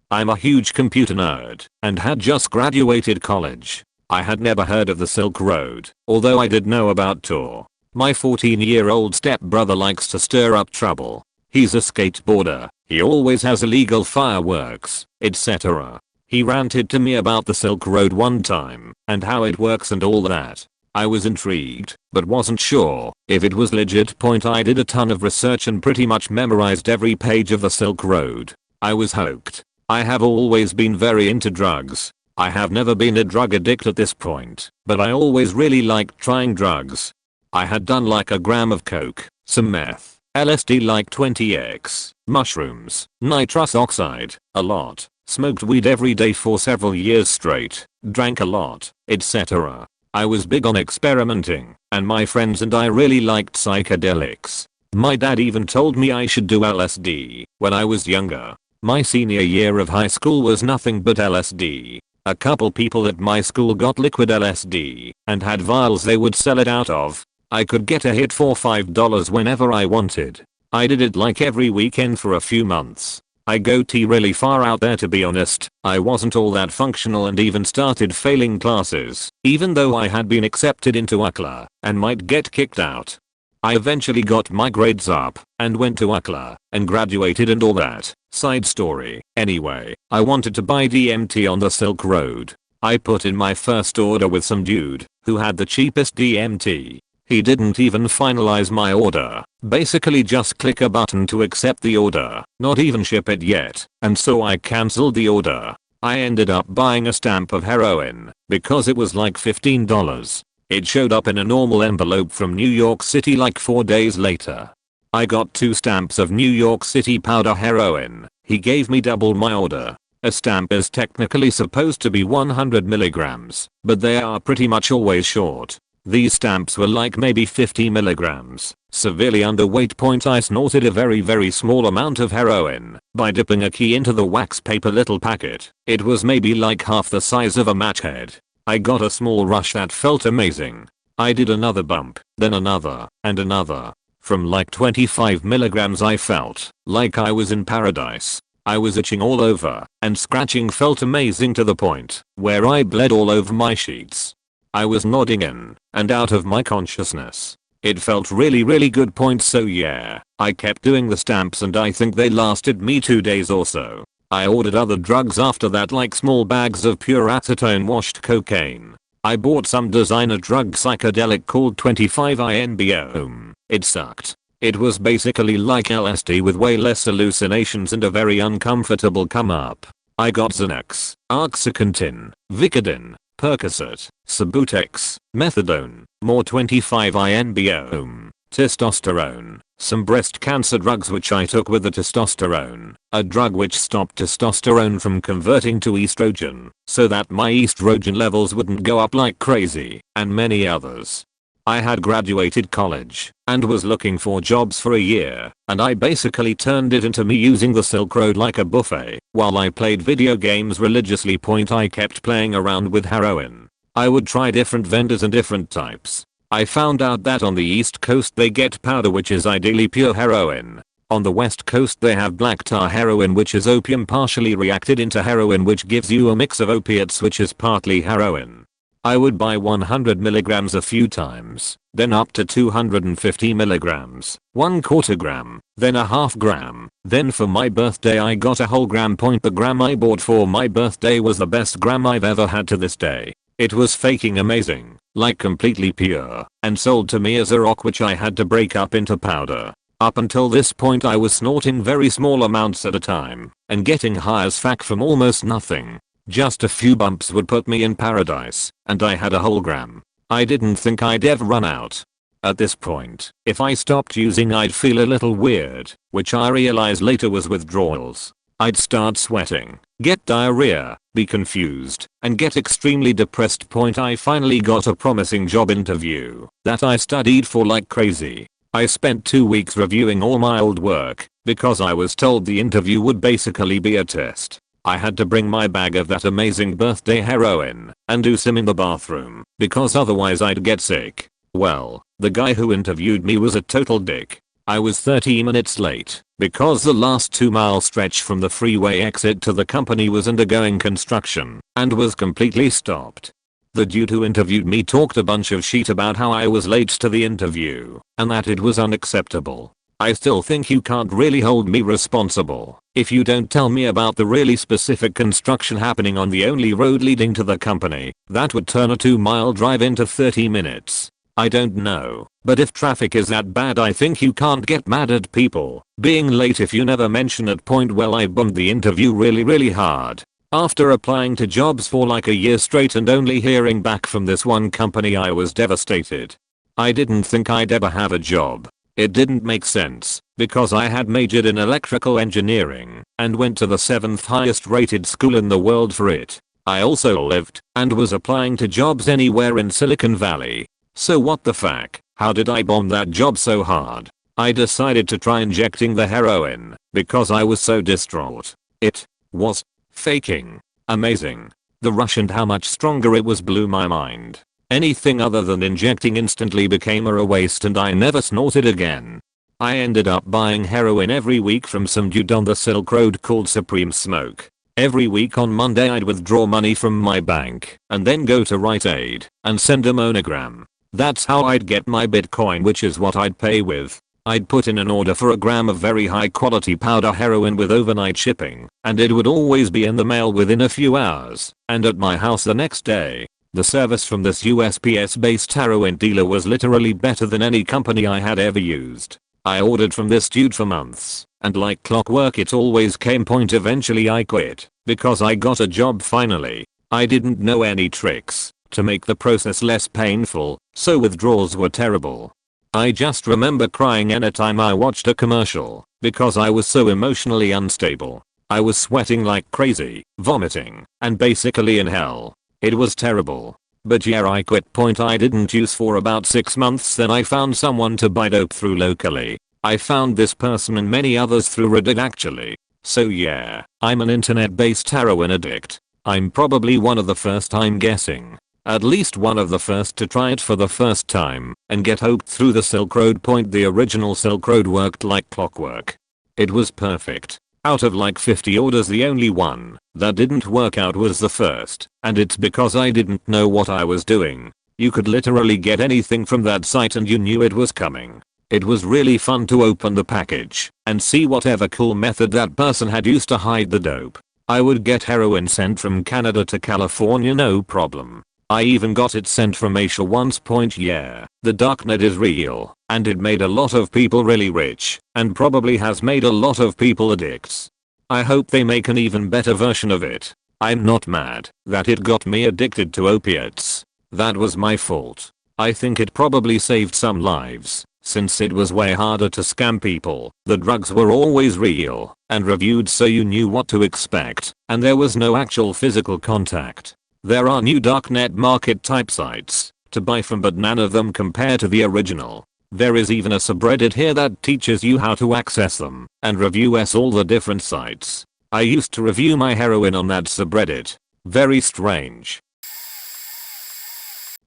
I'm a huge computer nerd, and had just graduated college. I had never heard of the Silk Road, although I did know about Tor. My 14-year-old stepbrother likes to stir up trouble. He's a skateboarder, he always has illegal fireworks, etc. He ranted to me about the Silk Road one time, and how it works and all that. I was intrigued, but wasn't sure if it was legit. I did a ton of research and pretty much memorized every page of the Silk Road. I was hooked. I have always been very into drugs. I have never been a drug addict at this point, but I always really liked trying drugs. I had done like a gram of coke, some meth, LSD like 20x, mushrooms, nitrous oxide, a lot, smoked weed every day for several years straight, drank a lot, etc. I was big on experimenting, and my friends and I really liked psychedelics. My dad even told me I should do LSD when I was younger. My senior year of high school was nothing but LSD. A couple people at my school got liquid LSD and had vials they would sell it out of. I could get a hit for $5 whenever I wanted. I did it like every weekend for a few months. I go really far out there, to be honest. I wasn't all that functional and even started failing classes, even though I had been accepted into UCLA and might get kicked out. I eventually got my grades up and went to UCLA and graduated and all that. Side story. Anyway, I wanted to buy DMT on the Silk Road. I put in my first order with some dude who had the cheapest DMT. He didn't even finalize my order. Basically just click a button to accept the order, not even ship it yet, and so I cancelled the order. I ended up buying a stamp of heroin because it was like $15. It showed up in a normal envelope from New York City like 4 days later. I got 2 stamps of New York City powder heroin. He gave me double my order. A stamp is technically supposed to be 100 milligrams, but they are pretty much always short. These stamps were like maybe 50 milligrams, severely underweight. I snorted a very small amount of heroin by dipping a key into the wax paper little packet. It was maybe like half the size of a match head. I got a small rush that felt amazing. I did another bump, then another, and another. From like 25 milligrams I felt like I was in paradise. I was itching all over, and scratching felt amazing to the point where I bled all over my sheets. I was nodding in and out of my consciousness. It felt really good. So yeah, I kept doing the stamps and I think they lasted me 2 days or so. I ordered other drugs after that, like small bags of pure acetone washed cocaine. I bought some designer drug psychedelic called 25INBO. It sucked. It was basically like LSD with way less hallucinations and a very uncomfortable come up. I got Xanax, Oxycontin, Vicodin, Percocet, Subutex, Methadone, more 25INBO, testosterone, some breast cancer drugs which I took with the testosterone, a drug which stopped testosterone from converting to estrogen so that my estrogen levels wouldn't go up like crazy, and many others. I had graduated college and was looking for jobs for a year, and I basically turned it into me using the Silk Road like a buffet while I played video games religiously. I kept playing around with heroin. I would try different vendors and different types. I found out that on the East Coast they get powder which is ideally pure heroin. On the West Coast they have black tar heroin which is opium partially reacted into heroin which gives you a mix of opiates which is partly heroin. I would buy 100 milligrams a few times, then up to 250 milligrams, 1/4 gram, then a half gram, then for my birthday I got a whole gram. The gram I bought for my birthday was the best gram I've ever had to this day. It was faking amazing, like completely pure, and sold to me as a rock which I had to break up into powder. Up until this point I was snorting very small amounts at a time, and getting high as fuck from almost nothing. Just a few bumps would put me in paradise, and I had a whole gram. I didn't think I'd ever run out. At this point, if I stopped using I'd feel a little weird, which I realized later was withdrawals. I'd start sweating, get diarrhea, be confused, and get extremely depressed. I finally got a promising job interview that I studied for like crazy. I spent 2 weeks reviewing all my old work because I was told the interview would basically be a test. I had to bring my bag of that amazing birthday heroin and do some in the bathroom because otherwise I'd get sick. Well, the guy who interviewed me was a total dick. I was 30 minutes late because the last 2-mile stretch from the freeway exit to the company was undergoing construction and was completely stopped. The dude who interviewed me talked a bunch of shit about how I was late to the interview and that it was unacceptable. I still think you can't really hold me responsible if you don't tell me about the really specific construction happening on the only road leading to the company that would turn a 2-mile drive into 30 minutes. I don't know, but if traffic is that bad I think you can't get mad at people being late if you never mention it. Well, I bombed the interview really hard. After applying to jobs for like a year straight and only hearing back from this one company I was devastated. I didn't think I'd ever have a job. It didn't make sense because I had majored in electrical engineering and went to the 7th highest rated school in the world for it. I also lived and was applying to jobs anywhere in Silicon Valley. So what the fuck? How did I bomb that job so hard? I decided to try injecting the heroin because I was so distraught. It was faking amazing. The rush and how much stronger it was blew my mind. Anything other than injecting instantly became a waste and I never snorted again. I ended up buying heroin every week from some dude on the Silk Road called Supreme Smoke. Every week on Monday I'd withdraw money from my bank and then go to Rite Aid and send a monogram. That's how I'd get my Bitcoin, which is what I'd pay with. I'd put in an order for a gram of very high quality powder heroin with overnight shipping and it would always be in the mail within a few hours and at my house the next day. The service from this USPS based heroin dealer was literally better than any company I had ever used. I ordered from this dude for months and like clockwork it always came. Eventually I quit because I got a job finally. I didn't know any tricks to make the process less painful, so withdrawals were terrible. I just remember crying anytime I watched a commercial because I was so emotionally unstable. I was sweating like crazy, vomiting, and basically in hell. It was terrible. But yeah, I quit. I didn't use for about 6 months, then I found someone to buy dope through locally. I found this person and many others through Reddit actually. So yeah, I'm an internet-based heroin addict. I'm probably one of the first, I'm guessing. At least one of the first to try it for the first time and get hooked through the Silk Road. The original Silk Road worked like clockwork. It was perfect. Out of like 50 orders, the only one that didn't work out was the first, and it's because I didn't know what I was doing. You could literally get anything from that site and you knew it was coming. It was really fun to open the package and see whatever cool method that person had used to hide the dope. I would get heroin sent from Canada to California, no problem. I even got it sent from Asia once. Yeah, the darknet is real, and it made a lot of people really rich, and probably has made a lot of people addicts. I hope they make an even better version of it. I'm not mad that it got me addicted to opiates. That was my fault. I think it probably saved some lives, since it was way harder to scam people. The drugs were always real and reviewed, so you knew what to expect, and there was no actual physical contact. There are new darknet market type sites to buy from, but none of them compare to the original. There is even a subreddit here that teaches you how to access them and review all the different sites. I used to review my heroin on that subreddit. Very strange.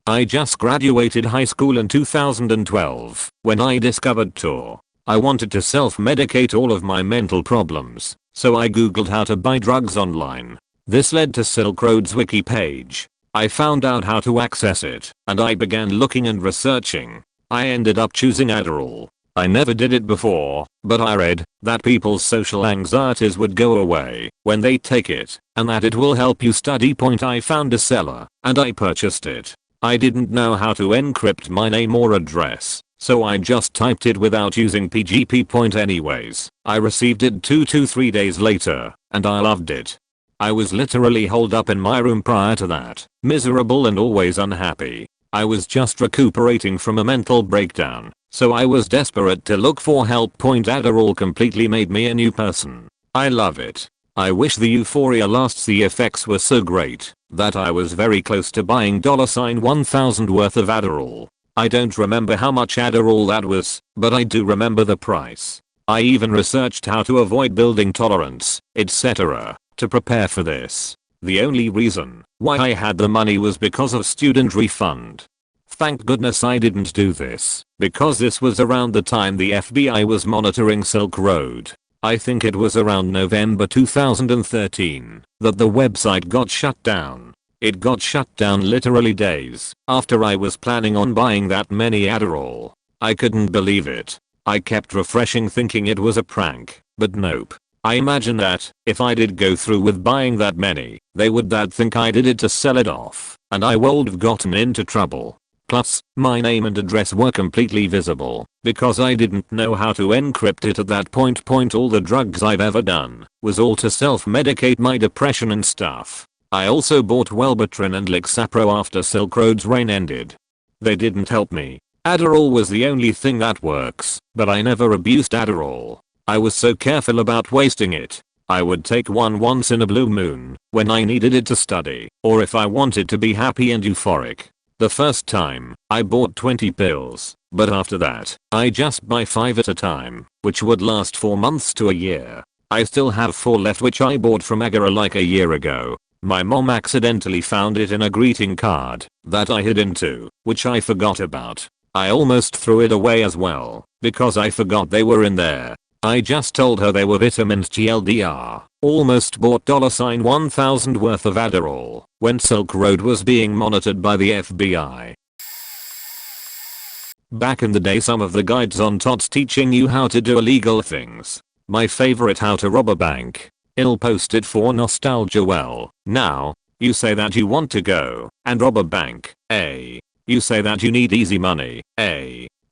I just graduated high school in 2012 when I discovered Tor. I wanted to self-medicate all of my mental problems, so I googled how to buy drugs online. This led to Silk Road's wiki page. I found out how to access it, and I began looking and researching. I ended up choosing Adderall. I never did it before, but I read that people's social anxieties would go away when they take it, and that it will help you study. I found a seller, and I purchased it. I didn't know how to encrypt my name or address, so I just typed it without using PGP. Anyways, I received it 2 to 3 days later, and I loved it. I was literally holed up in my room prior to that, miserable and always unhappy. I was just recuperating from a mental breakdown, so I was desperate to look for help. Adderall completely made me a new person. I love it. I wish the euphoria lasts. The effects were so great that I was very close to buying $1,000 worth of Adderall. I don't remember how much Adderall that was, but I do remember the price. I even researched how to avoid building tolerance, etc. to prepare for this. The only reason why I had the money was because of student refund. Thank goodness I didn't do this, because this was around the time the FBI was monitoring Silk Road. I think it was around November 2013 that the website got shut down. It got shut down literally days after I was planning on buying that many Adderall. I couldn't believe it. I kept refreshing thinking it was a prank, but nope. I imagine that if I did go through with buying that many, they would think I did it to sell it off, and I would have gotten into trouble. Plus, my name and address were completely visible because I didn't know how to encrypt it at that point. All the drugs I've ever done was all to self-medicate my depression and stuff. I also bought Wellbutrin and Lexapro after Silk Road's reign ended. They didn't help me. Adderall was the only thing that works, but I never abused Adderall. I was so careful about wasting it. I would take one once in a blue moon when I needed it to study or if I wanted to be happy and euphoric. The first time, I bought 20 pills, but after that, I just buy 5 at a time, which would last 4 months to a year. I still have 4 left which I bought from Agara like a year ago. My mom accidentally found it in a greeting card that I hid into, which I forgot about. I almost threw it away as well, because I forgot they were in there. I just told her they were vitamins GLDR. Almost bought $1,000 worth of Adderall when Silk Road was being monitored by the FBI. Back in the day, some of the guides on TOTS teaching you how to do illegal things. My favorite, how to rob a bank. I'll post it for nostalgia. Well, now, you say that you want to go and rob a bank. You say that you need easy money.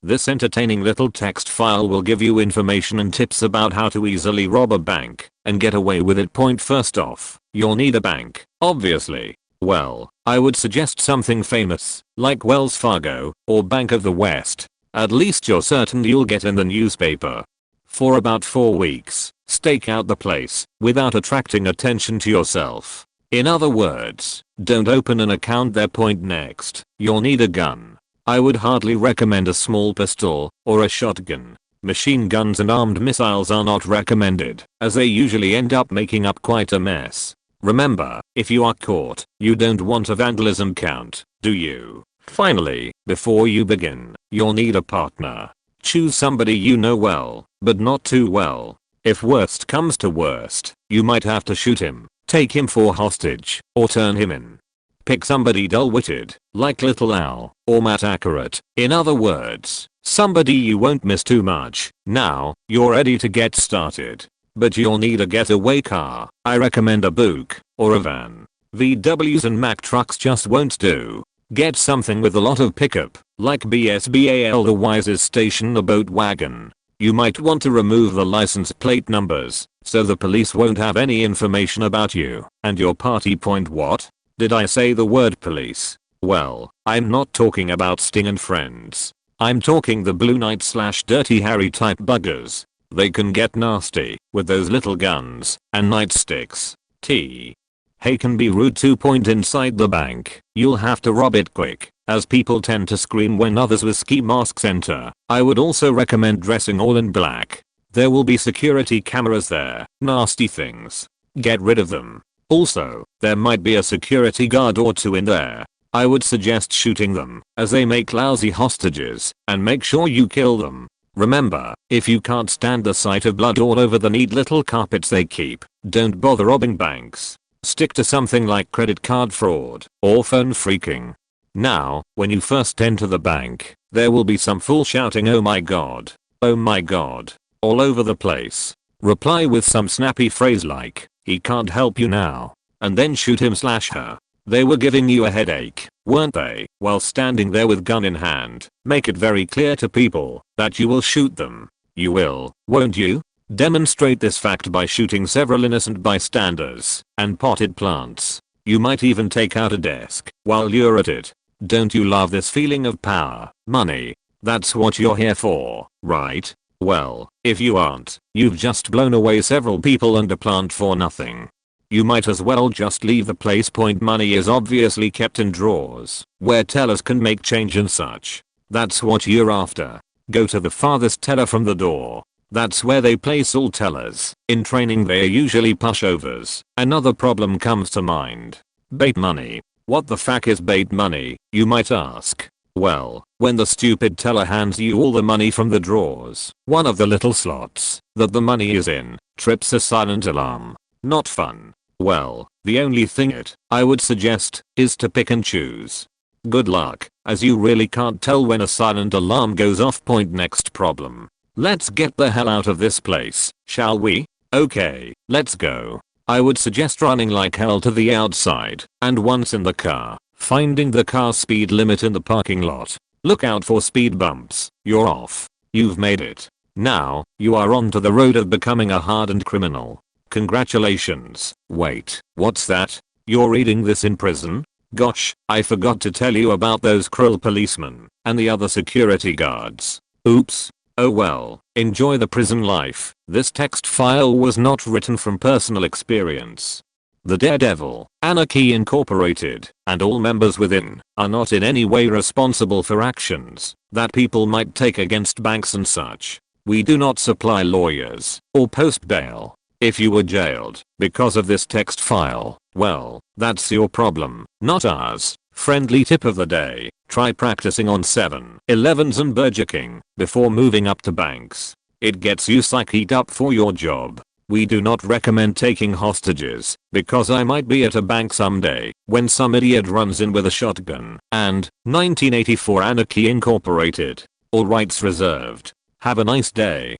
This entertaining little text file will give you information and tips about how to easily rob a bank and get away with it. First off, You'll need a bank, obviously. Well, I would suggest something famous, like Wells Fargo, or Bank of the West. At least you're certain you'll get in the newspaper. For about 4 weeks, stake out the place, without attracting attention to yourself. In other words, don't open an account there. Next, you'll need a gun. I would hardly recommend a small pistol, or a shotgun. Machine guns and armed missiles are not recommended, as they usually end up making up quite a mess. Remember, if you are caught, you don't want a vandalism count, do you? Finally, before you begin, you'll need a partner. Choose somebody you know well, but not too well. If worst comes to worst, you might have to shoot him, take him for hostage, or turn him in. Pick somebody dull-witted, like Little Al, or Matt Accurate. In other words, somebody you won't miss too much. Now, you're ready to get started. But you'll need a getaway car. I recommend a Buick, or a van. VWs and Mack trucks just won't do. Get something with a lot of pickup, like BSBAL, otherwise is station a boat wagon. You might want to remove the license plate numbers, so the police won't have any information about you and your party. What? Did I say the word police? Well, I'm not talking about Sting and Friends. I'm talking the Blue Knight / Dirty Harry type buggers. They can get nasty with those little guns and nightsticks. Hey, can be rude too. Inside the bank, you'll have to rob it quick, as people tend to scream when others with ski masks enter. I would also recommend dressing all in black. There will be security cameras there. Nasty things. Get rid of them. Also, there might be a security guard or two in there. I would suggest shooting them, as they make lousy hostages, and make sure you kill them. Remember, if you can't stand the sight of blood all over the neat little carpets they keep, don't bother robbing banks. Stick to something like credit card fraud, or phone phreaking. Now, when you first enter the bank, there will be some fool shouting "Oh my god, all over the place. Reply with some snappy phrase like, "He can't help you now," and then shoot him / her. They were giving you a headache, weren't they? While standing there with gun in hand, make it very clear to people that you will shoot them. You will, won't you? Demonstrate this fact by shooting several innocent bystanders and potted plants. You might even take out a desk while you're at it. Don't you love this feeling of power, money? That's what you're here for, right? Well, if you aren't, you've just blown away several people and a plant for nothing. You might as well just leave the place. Money is obviously kept in drawers, where tellers can make change and such. That's what you're after. Go to the farthest teller from the door. That's where they place all tellers. In training they are usually pushovers. Another problem comes to mind. Bait money. What the fuck is bait money, you might ask? Well, when the stupid teller hands you all the money from the drawers, one of the little slots that the money is in trips a silent alarm. Not fun. Well, the only thing I would suggest is to pick and choose. Good luck, as you really can't tell when a silent alarm goes off. Next problem. Let's get the hell out of this place, shall we? Okay, let's go. I would suggest running like hell to the outside, and once in the car, finding the car speed limit in the parking lot. Look out for speed bumps. You're off. You've made it. Now, you are on to the road of becoming a hardened criminal. Congratulations. Wait, what's that? You're reading this in prison? Gosh, I forgot to tell you about those cruel policemen and the other security guards. Oops. Oh well, enjoy the prison life. This text file was not written from personal experience. The Daredevil, Anarchy Incorporated, and all members within are not in any way responsible for actions that people might take against banks and such. We do not supply lawyers or post bail. If you were jailed because of this text file, well, that's your problem, not ours. Friendly tip of the day, try practicing on 7-Elevens and Burger King before moving up to banks. It gets you psyched up for your job. We do not recommend taking hostages, because I might be at a bank someday when some idiot runs in with a shotgun. And 1984 Anarchy Incorporated. All rights reserved. Have a nice day.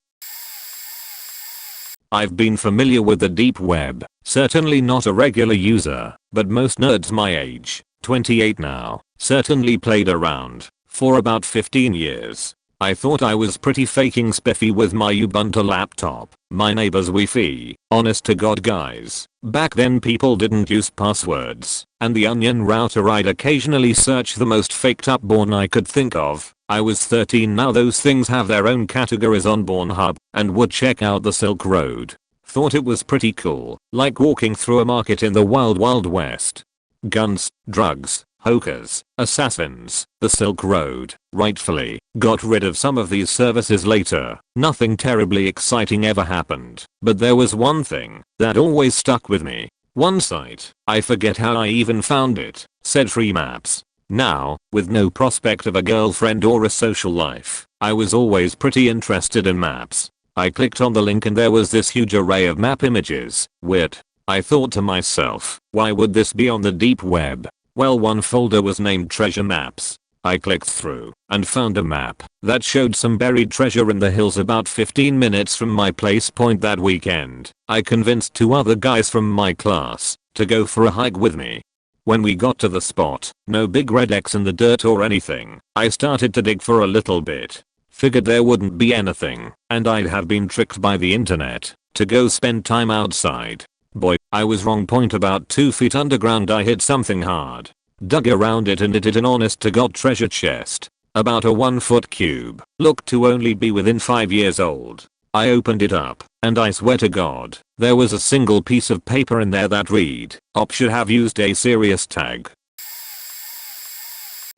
I've been familiar with the deep web, certainly not a regular user, but most nerds my age, 28 now, certainly played around for about 15 years. I thought I was pretty faking spiffy with my Ubuntu laptop, my neighbor's Wi-Fi. Honest to God guys, back then people didn't use passwords, and the Onion router I'd occasionally search the most faked up porn I could think of. I was 13 now, those things have their own categories on Pornhub, and would check out the Silk Road. Thought it was pretty cool, like walking through a market in the wild wild west. Guns, drugs, hookers, assassins, the Silk Road. Rightfully, got rid of some of these services later. Nothing terribly exciting ever happened, but there was one thing that always stuck with me. One site, I forget how I even found it, said free maps. Now, with no prospect of a girlfriend or a social life, I was always pretty interested in maps. I clicked on the link and there was this huge array of map images. Weird. I thought to myself, why would this be on the deep web? Well, one folder was named treasure maps. I clicked through and found a map that showed some buried treasure in the hills about 15 minutes from my place point that weekend. I convinced 2 other guys from my class to go for a hike with me. When we got to the spot, no big red X in the dirt or anything. I started to dig for a little bit. Figured there wouldn't be anything, and I'd have been tricked by the internet to go spend time outside. Boy, I was wrong. Point about 2 feet underground I hit something hard. Dug around it and it hit an honest to God treasure chest. About a 1-foot cube. Looked to only be within 5 years old. I opened it up, and I swear to God, there was a single piece of paper in there that read, "Op should have used a serious tag."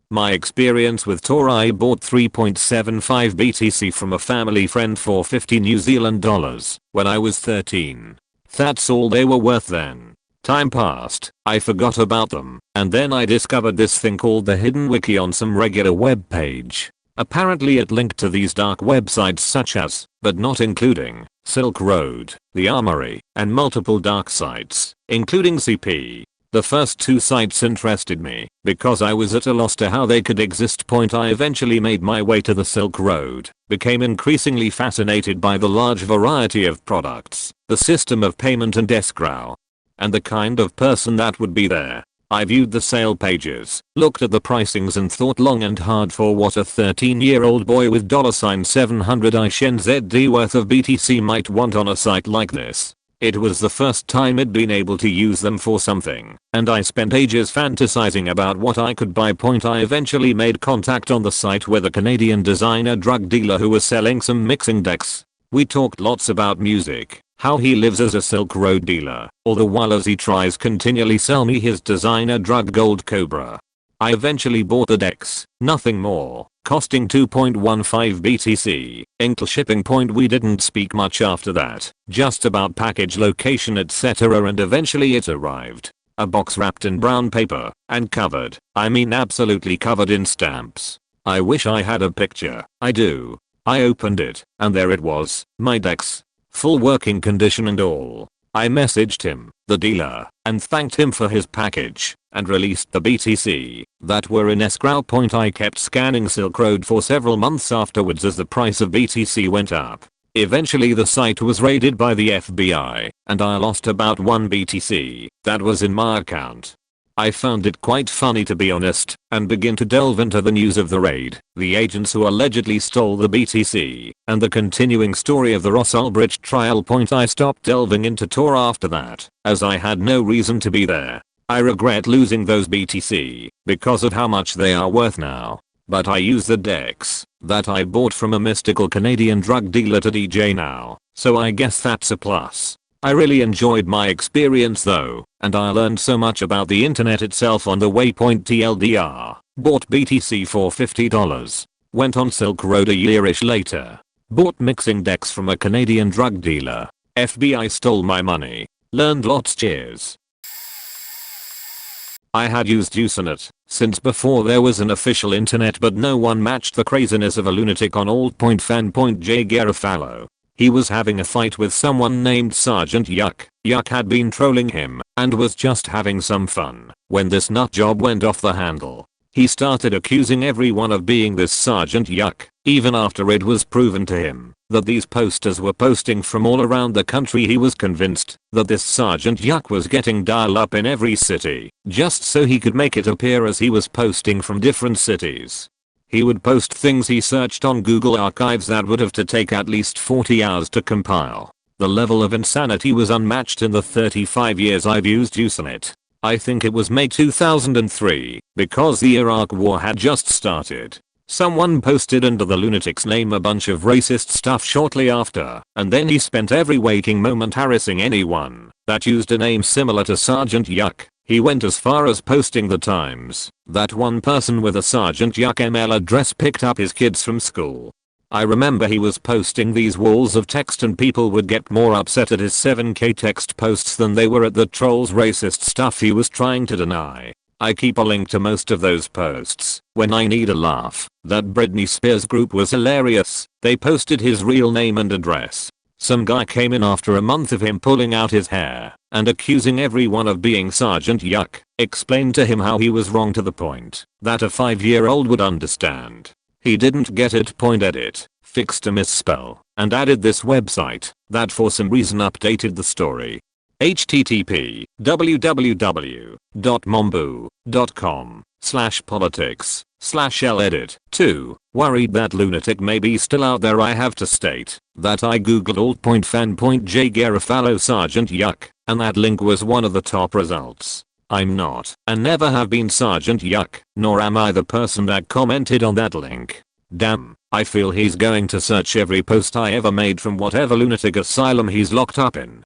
My experience with Tor: I bought 3.75 BTC from a family friend for 50 New Zealand dollars when I was 13. That's all they were worth then. Time passed, I forgot about them, and then I discovered this thing called the hidden wiki on some regular web page. Apparently it linked to these dark websites such as, but not including, Silk Road, the Armory, and multiple dark sites, including CP. The first 2 sites interested me because I was at a loss to how they could exist. I eventually made my way to the Silk Road, became increasingly fascinated by the large variety of products, the system of payment and escrow, and the kind of person that would be there. I viewed the sale pages, looked at the pricings and thought long and hard for what a 13-year-old boy with $700 INZD worth of BTC might want on a site like this. It was the first time I'd been able to use them for something, and I spent ages fantasizing about what I could buy. I eventually made contact on the site with a Canadian designer drug dealer who was selling some mixing decks. We talked lots about music, how he lives as a Silk Road dealer, all the while as he tries continually sell me his designer drug Gold Cobra. I eventually bought the decks, nothing more, costing 2.15 BTC, incl shipping. We didn't speak much after that, just about package location etc, and eventually it arrived. A box wrapped in brown paper, and covered, I mean absolutely covered in stamps. I wish I had a picture. I do. I opened it, and there it was, my decks. Full working condition and all. I messaged him, the dealer, and thanked him for his package, and released the BTC that were in escrow. I kept scanning Silk Road for several months afterwards as the price of BTC went up. Eventually the site was raided by the FBI, and I lost about 1 BTC that was in my account. I found it quite funny, to be honest, and begin to delve into the news of the raid, the agents who allegedly stole the BTC, and the continuing story of the Ross Ulbricht trial. I stopped delving into Tor after that, as I had no reason to be there. I regret losing those BTC because of how much they are worth now. But I use the decks that I bought from a mystical Canadian drug dealer to DJ now, so I guess that's a plus. I really enjoyed my experience though, and I learned so much about the internet itself on the way. TLDR, bought BTC for $50. Went on Silk Road a yearish later. Bought mixing decks from a Canadian drug dealer. FBI stole my money. Learned lots. Cheers. I had used Usenet since before there was an official internet, but no one matched the craziness of a lunatic on alt.fan. J. Garofalo. He was having a fight with someone named Sergeant Yuck. Yuck had been trolling him and was just having some fun when this nutjob went off the handle. He started accusing everyone of being this Sergeant Yuck, even after it was proven to him that these posters were posting from all around the country. He was convinced that this Sergeant Yuck was getting dial-up in every city just so he could make it appear as he was posting from different cities. He would post things he searched on Google archives that would have to take at least 40 hours to compile. The level of insanity was unmatched in the 35 years I've used Usenet. I think it was May 2003, because the Iraq war had just started. Someone posted under the lunatic's name a bunch of racist stuff shortly after, and then he spent every waking moment harassing anyone that used a name similar to Sergeant Yuck. He went as far as posting the times that one person with a Sergeant Yuck email address picked up his kids from school. I remember he was posting these walls of text and people would get more upset at his 7k text posts than they were at the troll's racist stuff he was trying to deny. I keep a link to most of those posts when I need a laugh. That Britney Spears group was hilarious. They posted his real name and address. Some guy came in after a month of him pulling out his hair and accusing everyone of being Sergeant Yuck, explained to him how he was wrong to the point that a 5-year-old would understand. He didn't get it. Edit, fixed a misspell, and added this website that for some reason updated the story. http://www.mombu.com/politics/ledit. 2. Worried that lunatic may be still out there. I have to state that I googled alt.fan.j Garofalo Sergeant Yuck, and that link was one of the top results. I'm not, and never have been Sergeant Yuck, nor am I the person that commented on that link. Damn, I feel he's going to search every post I ever made from whatever lunatic asylum he's locked up in.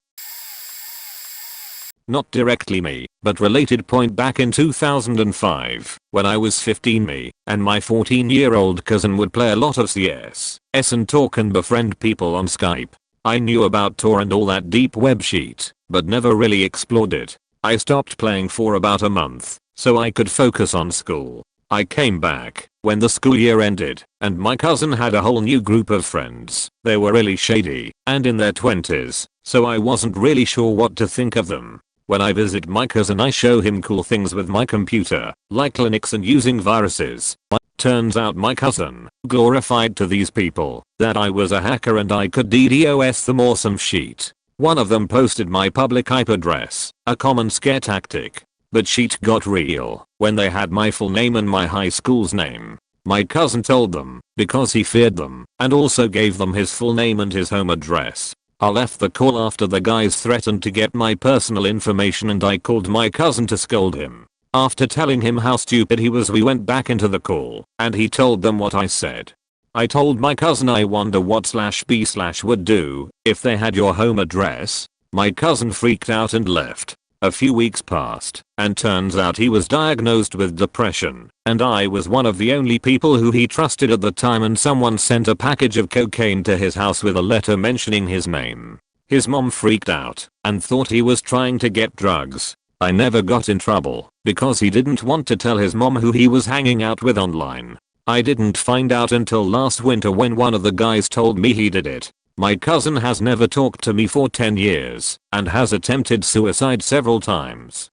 Not directly me, but related. Back in 2005, when I was 15, me and my 14-year-old cousin would play a lot of CS and talk and befriend people on Skype. I knew about Tor and all that deep web shit, but never really explored it. I stopped playing for about a month, so I could focus on school. I came back when the school year ended, and my cousin had a whole new group of friends. They were really shady, and in their 20s, so I wasn't really sure what to think of them. When I visit my cousin, I show him cool things with my computer, like Linux and using viruses. Turns out my cousin glorified to these people that I was a hacker and I could DDoS them awesome shit. One of them posted my public IP address, a common scare tactic. But shit got real when they had my full name and my high school's name. My cousin told them because he feared them, and also gave them his full name and his home address. I left the call after the guys threatened to get my personal information, and I called my cousin to scold him. After telling him how stupid he was, we went back into the call and he told them what I said. I told my cousin I wonder what /b/ would do if they had your home address. My cousin freaked out and left. A few weeks passed, and turns out he was diagnosed with depression, and I was one of the only people who he trusted at the time, and someone sent a package of cocaine to his house with a letter mentioning his name. His mom freaked out and thought he was trying to get drugs. I never got in trouble because he didn't want to tell his mom who he was hanging out with online. I didn't find out until last winter when one of the guys told me he did it. My cousin has never talked to me for 10 years and has attempted suicide several times.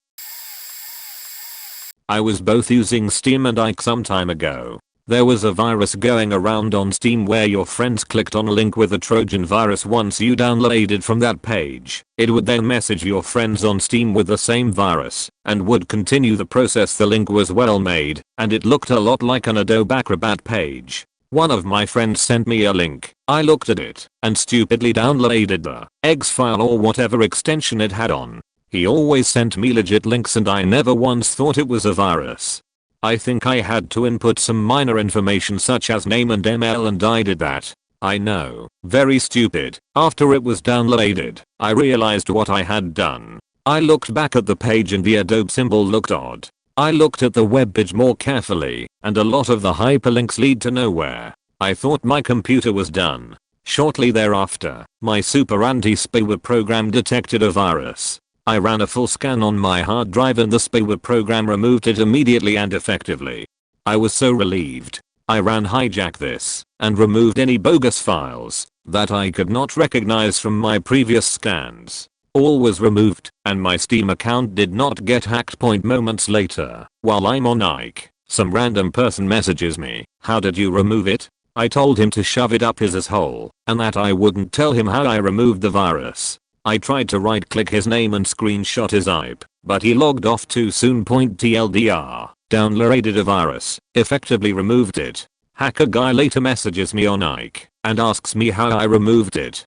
I was both using Steam and Ike some time ago. There was a virus going around on Steam where your friends clicked on a link with a Trojan virus. Once you downloaded from that page, it would then message your friends on Steam with the same virus and would continue the process. The link was well made and it looked a lot like an Adobe Acrobat page. One of my friends sent me a link. I looked at it and stupidly downloaded the exe file or whatever extension it had on. He always sent me legit links and I never once thought it was a virus. I think I had to input some minor information such as name and email, and I did that. I know, very stupid. After it was downloaded, I realized what I had done. I looked back at the page and the Adobe symbol looked odd. I looked at the webpage more carefully, and a lot of the hyperlinks lead to nowhere. I thought my computer was done. Shortly thereafter, my super anti-spyware program detected a virus. I ran a full scan on my hard drive and the spyware program removed it immediately and effectively. I was so relieved. I ran hijack this and removed any bogus files that I could not recognize from my previous scans. All was removed and my Steam account did not get hacked. Moments later, while I'm on Ike, some random person messages me, "How did you remove it?" I told him to shove it up his asshole and that I wouldn't tell him how I removed the virus. I tried to right click his name and screenshot his IP, but he logged off too soon. TLDR, downloaded a virus, effectively removed it. Hacker guy later messages me on Ike and asks me how I removed it.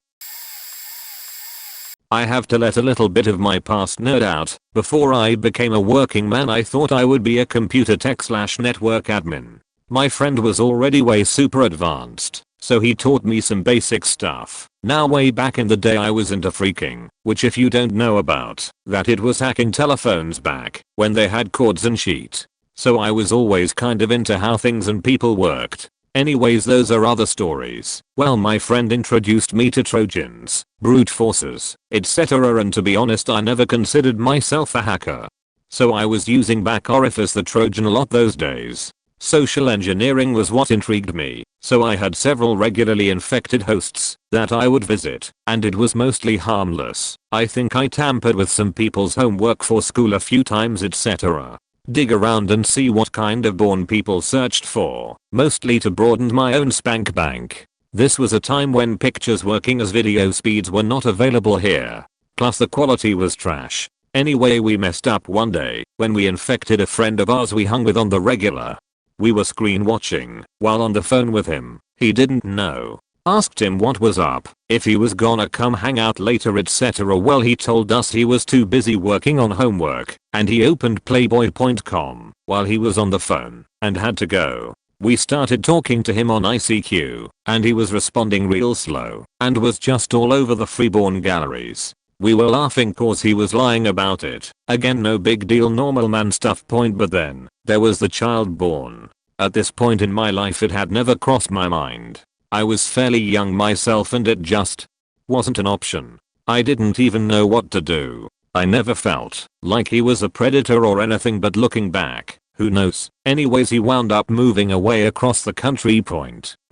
I have to let a little bit of my past nerd out. Before I became a working man, I thought I would be a computer tech/network admin. My friend was already way super advanced, so he taught me some basic stuff. Now way back in the day I was into phreaking, which if you don't know about, that it was hacking telephones back when they had cords and sheet. So I was always kind of into how things and people worked. Anyways, those are other stories. Well, my friend introduced me to Trojans, brute forces, etc., and to be honest I never considered myself a hacker. So I was using back orifice the Trojan a lot those days. Social engineering was what intrigued me, so I had several regularly infected hosts that I would visit, and it was mostly harmless. I think I tampered with some people's homework for school a few times, etc. Dig around and see what kind of porn people searched for, mostly to broaden my own spank bank. This was a time when pictures working as video speeds were not available here. Plus the quality was trash. Anyway, we messed up one day when we infected a friend of ours we hung with on the regular. We were screen watching while on the phone with him. He didn't know. Asked him what was up, if he was gonna come hang out later, etc. Well, he told us he was too busy working on homework and he opened playboy.com while he was on the phone and had to go. We started talking to him on ICQ and he was responding real slow and was just all over the freeborn galleries. We were laughing cause he was lying about it. Again, no big deal, normal man stuff. But then there was the child born. At this point in my life it had never crossed my mind. I was fairly young myself and it just wasn't an option. I didn't even know what to do. I never felt like he was a predator or anything, but looking back, who knows. Anyways, he wound up moving away across the country.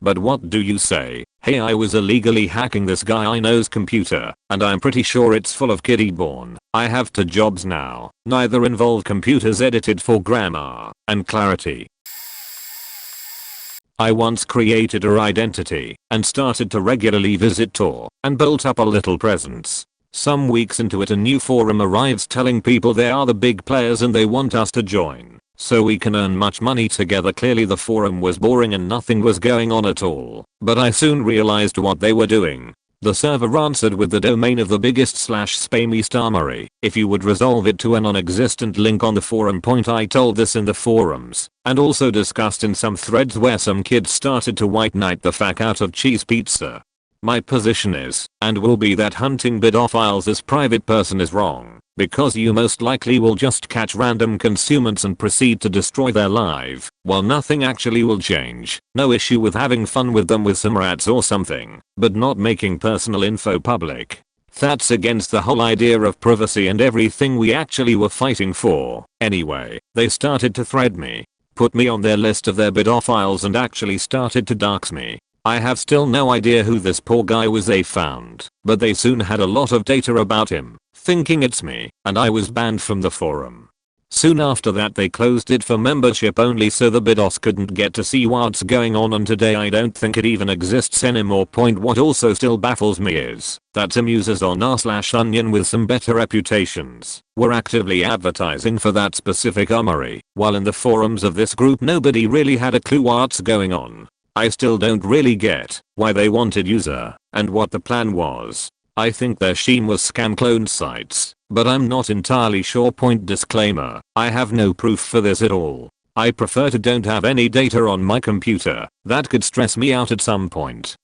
But what do you say? Hey, I was illegally hacking this guy I know's computer and I'm pretty sure it's full of kiddie porn. I have 2 jobs now. Neither involve computers edited for grammar and clarity. I once created a identity and started to regularly visit Tor and built up a little presence. Some weeks into it, a new forum arrives telling people they are the big players and they want us to join so we can earn much money together. Clearly the forum was boring and nothing was going on at all, but I soon realized what they were doing. The server answered with the domain of the biggest/spammy starmery if you would resolve it to a non-existent link on the forum. I told this in the forums and also discussed in some threads where some kids started to white knight the fuck out of cheese pizza. My position is and will be that hunting pedophiles as private person is wrong, because you most likely will just catch random consumers and proceed to destroy their life, while nothing actually will change. No issue with having fun with them with some rats or something, but not making personal info public. That's against the whole idea of privacy and everything we actually were fighting for. Anyway, they started to thread me, put me on their list of their pedophiles and actually started to dox me. I have still no idea who this poor guy was they found, but they soon had a lot of data about him, thinking it's me, and I was banned from the forum. Soon after that they closed it for membership only so the bidos couldn't get to see what's going on, and today I don't think it even exists anymore. What also still baffles me is that some users on r/onion with some better reputations were actively advertising for that specific armory, while in the forums of this group nobody really had a clue what's going on. I still don't really get why they wanted user and what the plan was. I think their scheme was scam clone sites, but I'm not entirely sure. Disclaimer, I have no proof for this at all. I prefer to don't have any data on my computer that could stress me out at some point.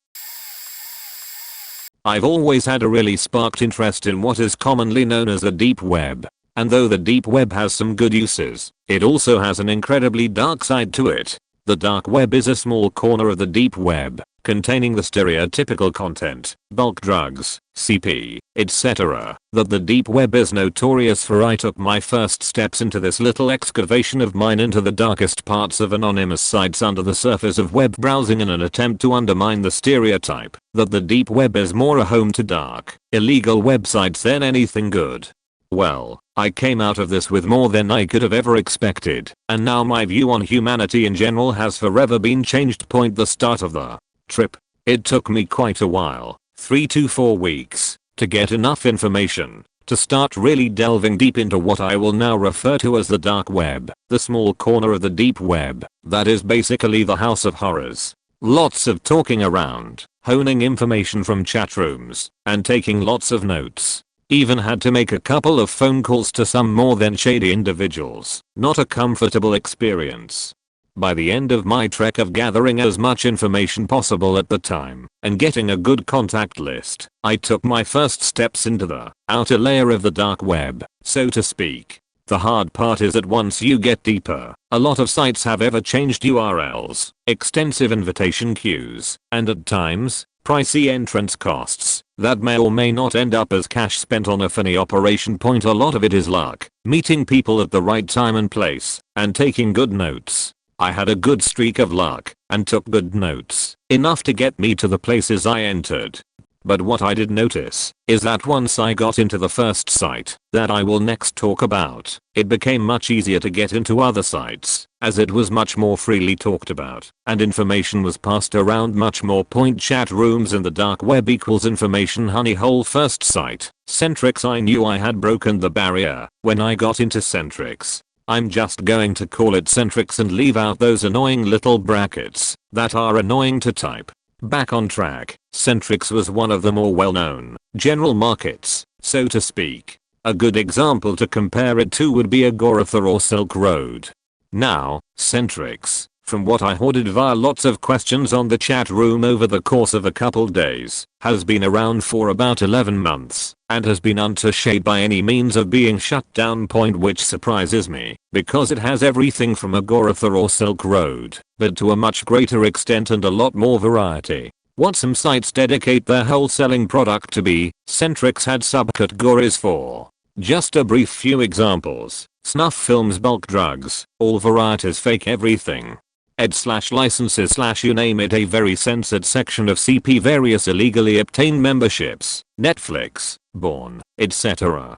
I've always had a really sparked interest in what is commonly known as the deep web. And though the deep web has some good uses, it also has an incredibly dark side to it. The dark web is a small corner of the deep web, containing the stereotypical content, bulk drugs, CP, etc. that the deep web is notorious for. I took my first steps into this little excavation of mine into the darkest parts of anonymous sites under the surface of web browsing in an attempt to undermine the stereotype that the deep web is more a home to dark, illegal websites than anything good. Well, I came out of this with more than I could have ever expected, and now my view on humanity in general has forever been changed. The start of the trip. It took me quite a while, 3 to 4 weeks, to get enough information to start really delving deep into what I will now refer to as the dark web, the small corner of the deep web that is basically the house of horrors. Lots of talking around, honing information from chat rooms, and taking lots of notes. Even had to make a couple of phone calls to some more than shady individuals. Not a comfortable experience. By the end of my trek of gathering as much information possible at the time and getting a good contact list, I took my first steps into the outer layer of the dark web, so to speak. The hard part is that once you get deeper, a lot of sites have ever-changed URLs, extensive invitation queues, and at times, pricey entrance costs that may or may not end up as cash spent on a funny operation point. A lot of it is luck, meeting people at the right time and place, and taking good notes. I had a good streak of luck and took good notes, enough to get me to the places I entered. But what I did notice is that once I got into the first site that I will next talk about, it became much easier to get into other sites, as it was much more freely talked about, and information was passed around much more. Point chat rooms in the dark web equals information honey hole. First site, Centrix. I knew I had broken the barrier when I got into Centrix. I'm just going to call it Centrix and leave out those annoying little brackets that are annoying to type. Back on track, Centrix was one of the more well-known general markets, so to speak. A good example to compare it to would be Agorapha or Silk Road. Now, Centrix, from what I hoarded via lots of questions on the chat room over the course of a couple days, has been around for about 11 months, and has been untouched by any means of being shut down. Point which surprises me, because it has everything from Agorapha or Silk Road, but to a much greater extent and a lot more variety. What some sites dedicate their wholesaling product to be, Centrix had subcategories for. Just a brief few examples: snuff films, bulk drugs, all varieties, fake everything. ed/licenses/ you name it. A very censored section of CP, various illegally obtained memberships, Netflix, Born, etc.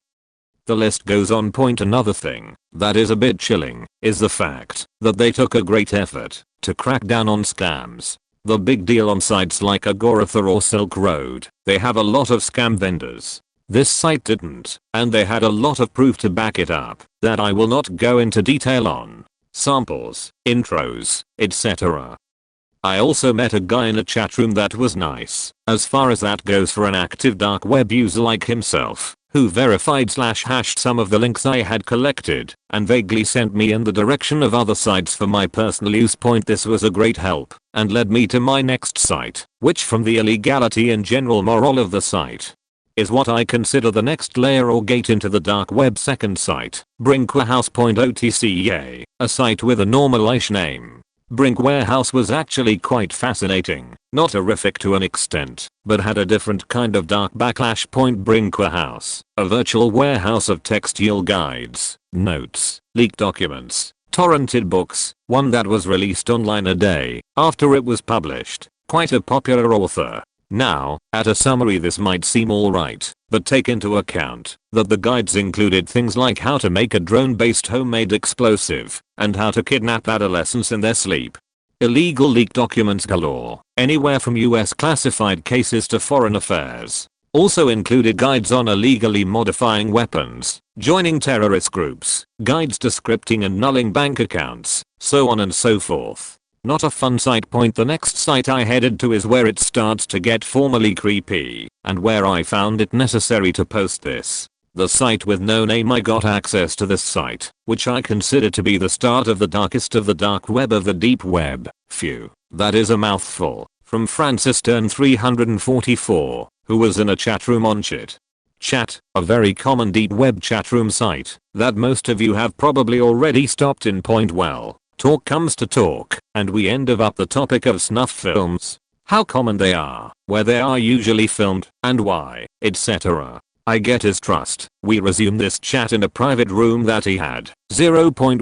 The list goes on. Point another thing that is a bit chilling is the fact that they took a great effort to crack down on scams. The big deal on sites like Agorapha or Silk Road, they have a lot of scam vendors. This site didn't, and they had a lot of proof to back it up that I will not go into detail on. Samples, intros, etc. I also met a guy in a chat room that was nice, as far as that goes for an active dark web user like himself, who verified/hashed some of the links I had collected and vaguely sent me in the direction of other sites for my personal use. Point this was a great help and led me to my next site, which from the illegality and general moral of the site is what I consider the next layer or gate into the dark web. Second site, Brink Warehouse. OTCA, a site with a normalish name. Brink Warehouse was actually quite fascinating, not horrific to an extent, but had a different kind of dark backlash. Brink Warehouse, a virtual warehouse of textual guides, notes, leaked documents, torrented books, one that was released online a day after it was published. Quite a popular author. Now, at a summary this might seem alright, but take into account that the guides included things like how to make a drone-based homemade explosive, and how to kidnap adolescents in their sleep. Illegal leaked documents galore, anywhere from US classified cases to foreign affairs. Also included guides on illegally modifying weapons, joining terrorist groups, guides to scripting and nulling bank accounts, so on and so forth. Not a fun site. The next site I headed to is where it starts to get formally creepy, and where I found it necessary to post this. The site with no name. I got access to this site, which I consider to be the start of the darkest of the dark web of the deep web. Phew, that is a mouthful. From Francis Stern 344, who was in a chat room on Chit Chat, a very common deep web chat room site that most of you have probably already stopped in. Well, talk comes to talk, and we end up the topic of snuff films, how common they are, where they are usually filmed, and why, etc. I get his trust. We resume this chat in a private room that he had, 0.10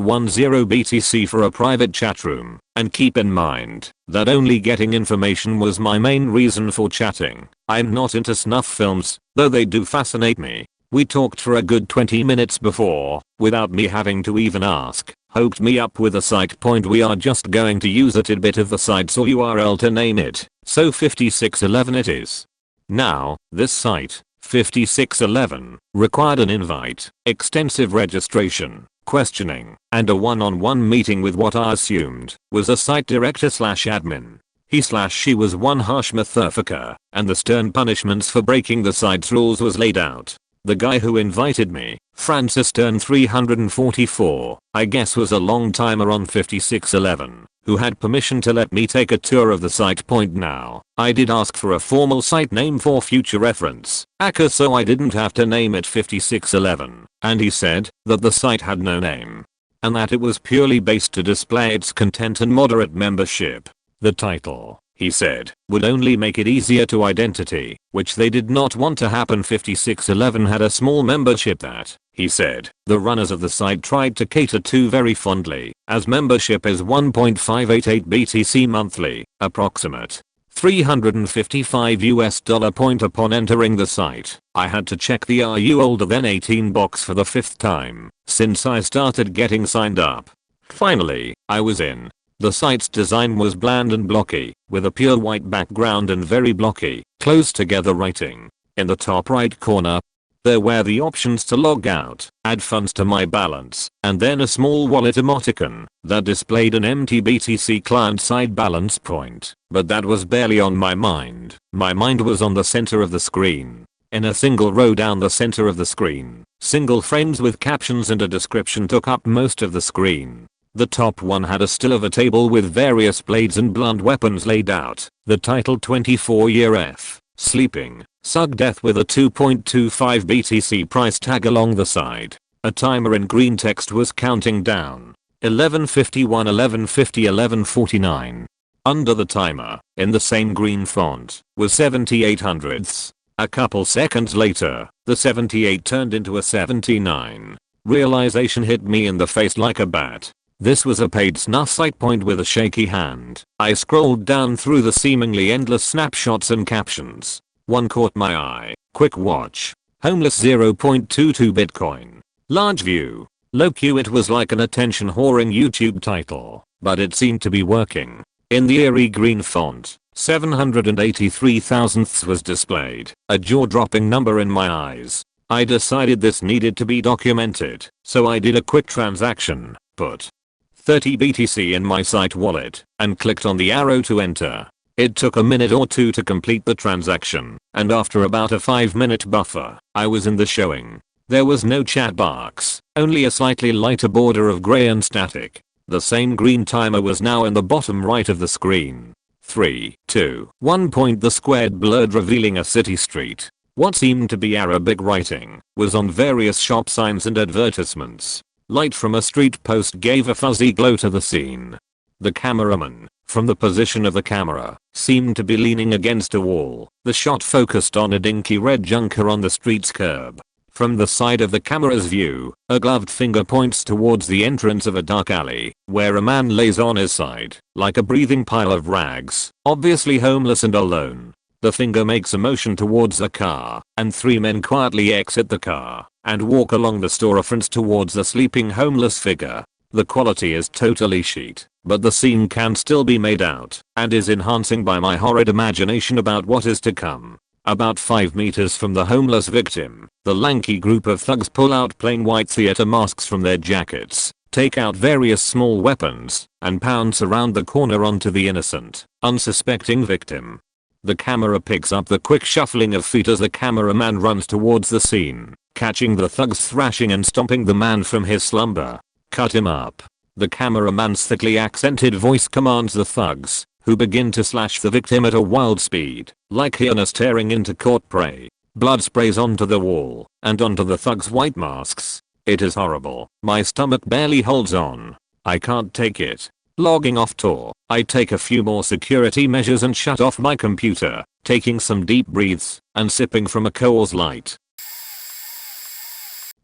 BTC for a private chat room, and keep in mind that only getting information was my main reason for chatting. I'm not into snuff films, though they do fascinate me. We talked for a good 20 minutes before, without me having to even ask, hooked me up with a site. We are just going to use a tidbit of the site's URL to name it, so 5611 it is. Now, this site, 5611 required an invite, extensive registration, questioning, and a one-on-one meeting with what I assumed was a site director/admin. He/she was one harsh motherfucker, and the stern punishments for breaking the site's rules was laid out. The guy who invited me, Francis Stern 344, I guess was a long timer on 5611, who had permission to let me take a tour of the site. Now, I did ask for a formal site name for future reference, aka so I didn't have to name it 5611, and he said that the site had no name, and that it was purely based to display its content and moderate membership. The title, he said, would only make it easier to identity, which they did not want to happen. 5611 had a small membership that, he said, the runners of the site tried to cater to very fondly, as membership is 1.588 BTC monthly, approximate $355 point. Upon entering the site, I had to check the "Are you older than 18" box for the 5th time since I started getting signed up. Finally, I was in. The site's design was bland and blocky, with a pure white background and very blocky, close together writing. In the top right corner, there were the options to log out, add funds to my balance, and then a small wallet emoticon that displayed an empty BTC client-side balance point. But that was barely on my mind. My mind was on the center of the screen. In a single row down the center of the screen, single frames with captions and a description took up most of the screen. The top one had a still of a table with various blades and blunt weapons laid out. The title 24-year F. Sleeping. Sug Death with a 2.25 BTC price tag along the side. A timer in green text was counting down. 11:51, 11:50, 11:49. Under the timer, in the same green font, was 7800ths. A couple seconds later, the 78 turned into a 79. Realization hit me in the face like a bat. This was a paid snuff site. With a shaky hand, I scrolled down through the seemingly endless snapshots and captions. One caught my eye. Quick watch. Homeless 0.22 Bitcoin. Large view. Low Q. It was like an attention whoring YouTube title, but it seemed to be working. In the eerie green font, 783 thousandths was displayed, a jaw-dropping number in my eyes. I decided this needed to be documented, so I did a quick transaction, put 30 BTC in my site wallet, and clicked on the arrow to enter. It took a minute or two to complete the transaction, and after about a 5-minute buffer, I was in the showing. There was no chat box, only a slightly lighter border of gray and static. The same green timer was now in the bottom right of the screen. 3, 2, 1. The squared blurred revealing a city street. What seemed to be Arabic writing was on various shop signs and advertisements. Light from a street post gave a fuzzy glow to the scene. The cameraman, from the position of the camera, seemed to be leaning against a wall. The shot focused on a dinky red junker on the street's curb. From the side of the camera's view, a gloved finger points towards the entrance of a dark alley, where a man lays on his side, like a breathing pile of rags, obviously homeless and alone. The finger makes a motion towards a car, and 3 men quietly exit the car and walk along the storefronts towards the sleeping homeless figure. The quality is totally shit, but the scene can still be made out, and is enhancing by my horrid imagination about what is to come. About 5 meters from the homeless victim, the lanky group of thugs pull out plain white theater masks from their jackets, take out various small weapons, and pounce around the corner onto the innocent, unsuspecting victim. The camera picks up the quick shuffling of feet as the cameraman runs towards the scene, catching the thugs thrashing and stomping the man from his slumber. Cut him up. The cameraman's thickly accented voice commands the thugs, who begin to slash the victim at a wild speed, like hyenas tearing into caught prey. Blood sprays onto the wall, and onto the thugs' white masks. It is horrible. My stomach barely holds on. I can't take it. Logging off tour, I take a few more security measures and shut off my computer, taking some deep breaths, and sipping from a Coors Light.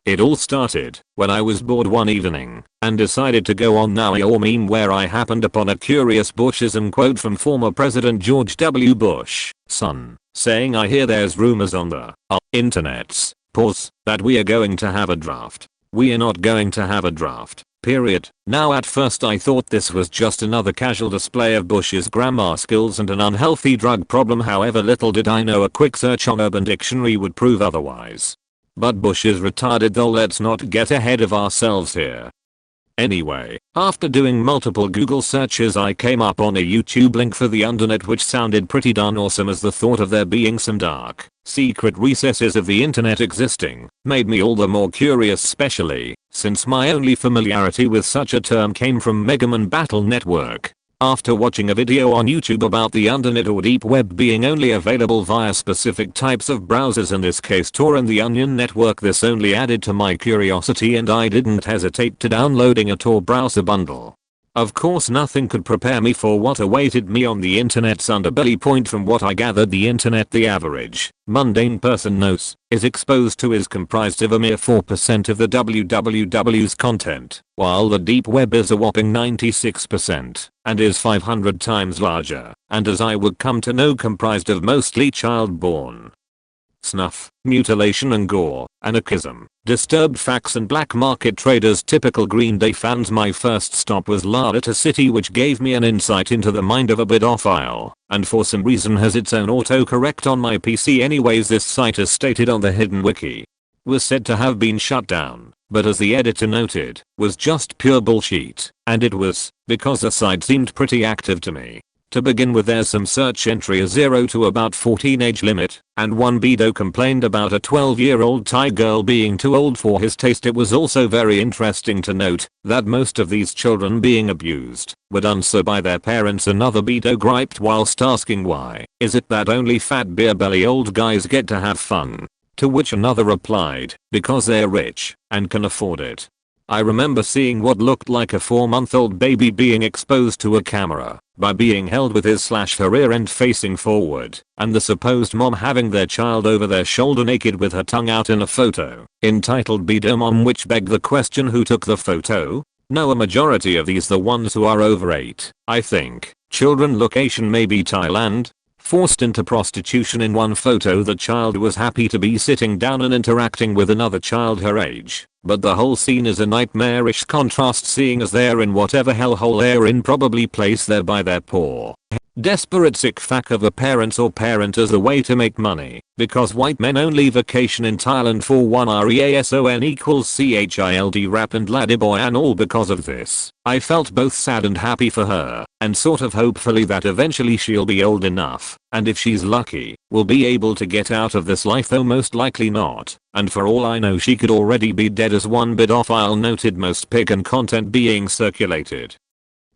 It all started when I was bored one evening and decided to go on Now Your Meme, where I happened upon a curious Bushism quote from former President George W. Bush, son, saying, "I hear there's rumors on the internets, that we are going to have a draft. We are not going to have a draft. Period. Now at first I thought this was just another casual display of Bush's grammar skills and an unhealthy drug problem, however little did I know a quick search on Urban Dictionary would prove otherwise. But Bush is retarded though, let's not get ahead of ourselves here. Anyway, after doing multiple Google searches I came up on a YouTube link for the Undernet, which sounded pretty darn awesome, as the thought of there being some dark, secret recesses of the internet existing made me all the more curious, especially since my only familiarity with such a term came from Mega Man Battle Network. After watching a video on YouTube about the Undernet or Deep Web being only available via specific types of browsers, in this case Tor and the Onion network, this only added to my curiosity and I didn't hesitate to downloading a Tor browser bundle. Of course nothing could prepare me for what awaited me on the internet's underbelly. Point from what I gathered, the internet the average, mundane person knows, is exposed to is comprised of a mere 4% of the www's content, while the deep web is a whopping 96% and is 500 times larger, and as I would come to know comprised of mostly child-born snuff, mutilation and gore, anarchism, disturbed facts and black market traders. Typical Green Day fans. My first stop was Larita City, which gave me an insight into the mind of a bidophile, and for some reason has its own autocorrect on my PC. Anyways, this site, as stated on the hidden wiki, was said to have been shut down, but as the editor noted, was just pure bullshit, and it was, because the site seemed pretty active to me. To begin with, there's some search entry, a 0 to about 14 age limit, and one Bido complained about a 12-year-old Thai girl being too old for his taste. It was also very interesting to note that most of these children being abused were done so by their parents. Another Bido griped whilst asking, why is it that only fat beer belly old guys get to have fun? To which another replied, because they're rich and can afford it. I remember seeing what looked like a 4-month-old baby being exposed to a camera by being held with his/her rear end facing forward, and the supposed mom having their child over their shoulder naked with her tongue out in a photo entitled Bido Mom, which begged the question, who took the photo? No, a majority of these the ones who are over 8, I think. Children. Location maybe Thailand. Forced into prostitution. In one photo the child was happy to be sitting down and interacting with another child her age, but the whole scene is a nightmarish contrast, seeing as they're in whatever hellhole they're in, probably placed there by their poor, desperate sick fuck of a parents or parent as a way to make money, because white men only vacation in Thailand for one reason equals child rap and ladyboy, and all because of this. I felt both sad and happy for her, and sort of hopefully that eventually she'll be old enough, and if she's lucky, will be able to get out of this life, though most likely not, and for all I know she could already be dead, as one bidophile noted. Most pic and content being circulated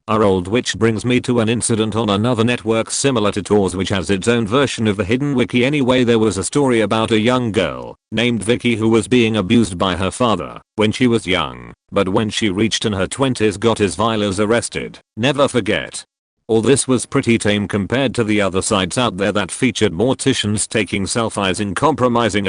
are old, which brings me to an incident on another network similar to Tor's, which has its own version of the hidden wiki. Anyway, there was a story about a young girl named Vicky who was being abused by her father when she was young, but when she reached in her 20s got as vile as arrested. Never forget. All this was pretty tame compared to the other sites out there that featured morticians taking selfies in compromising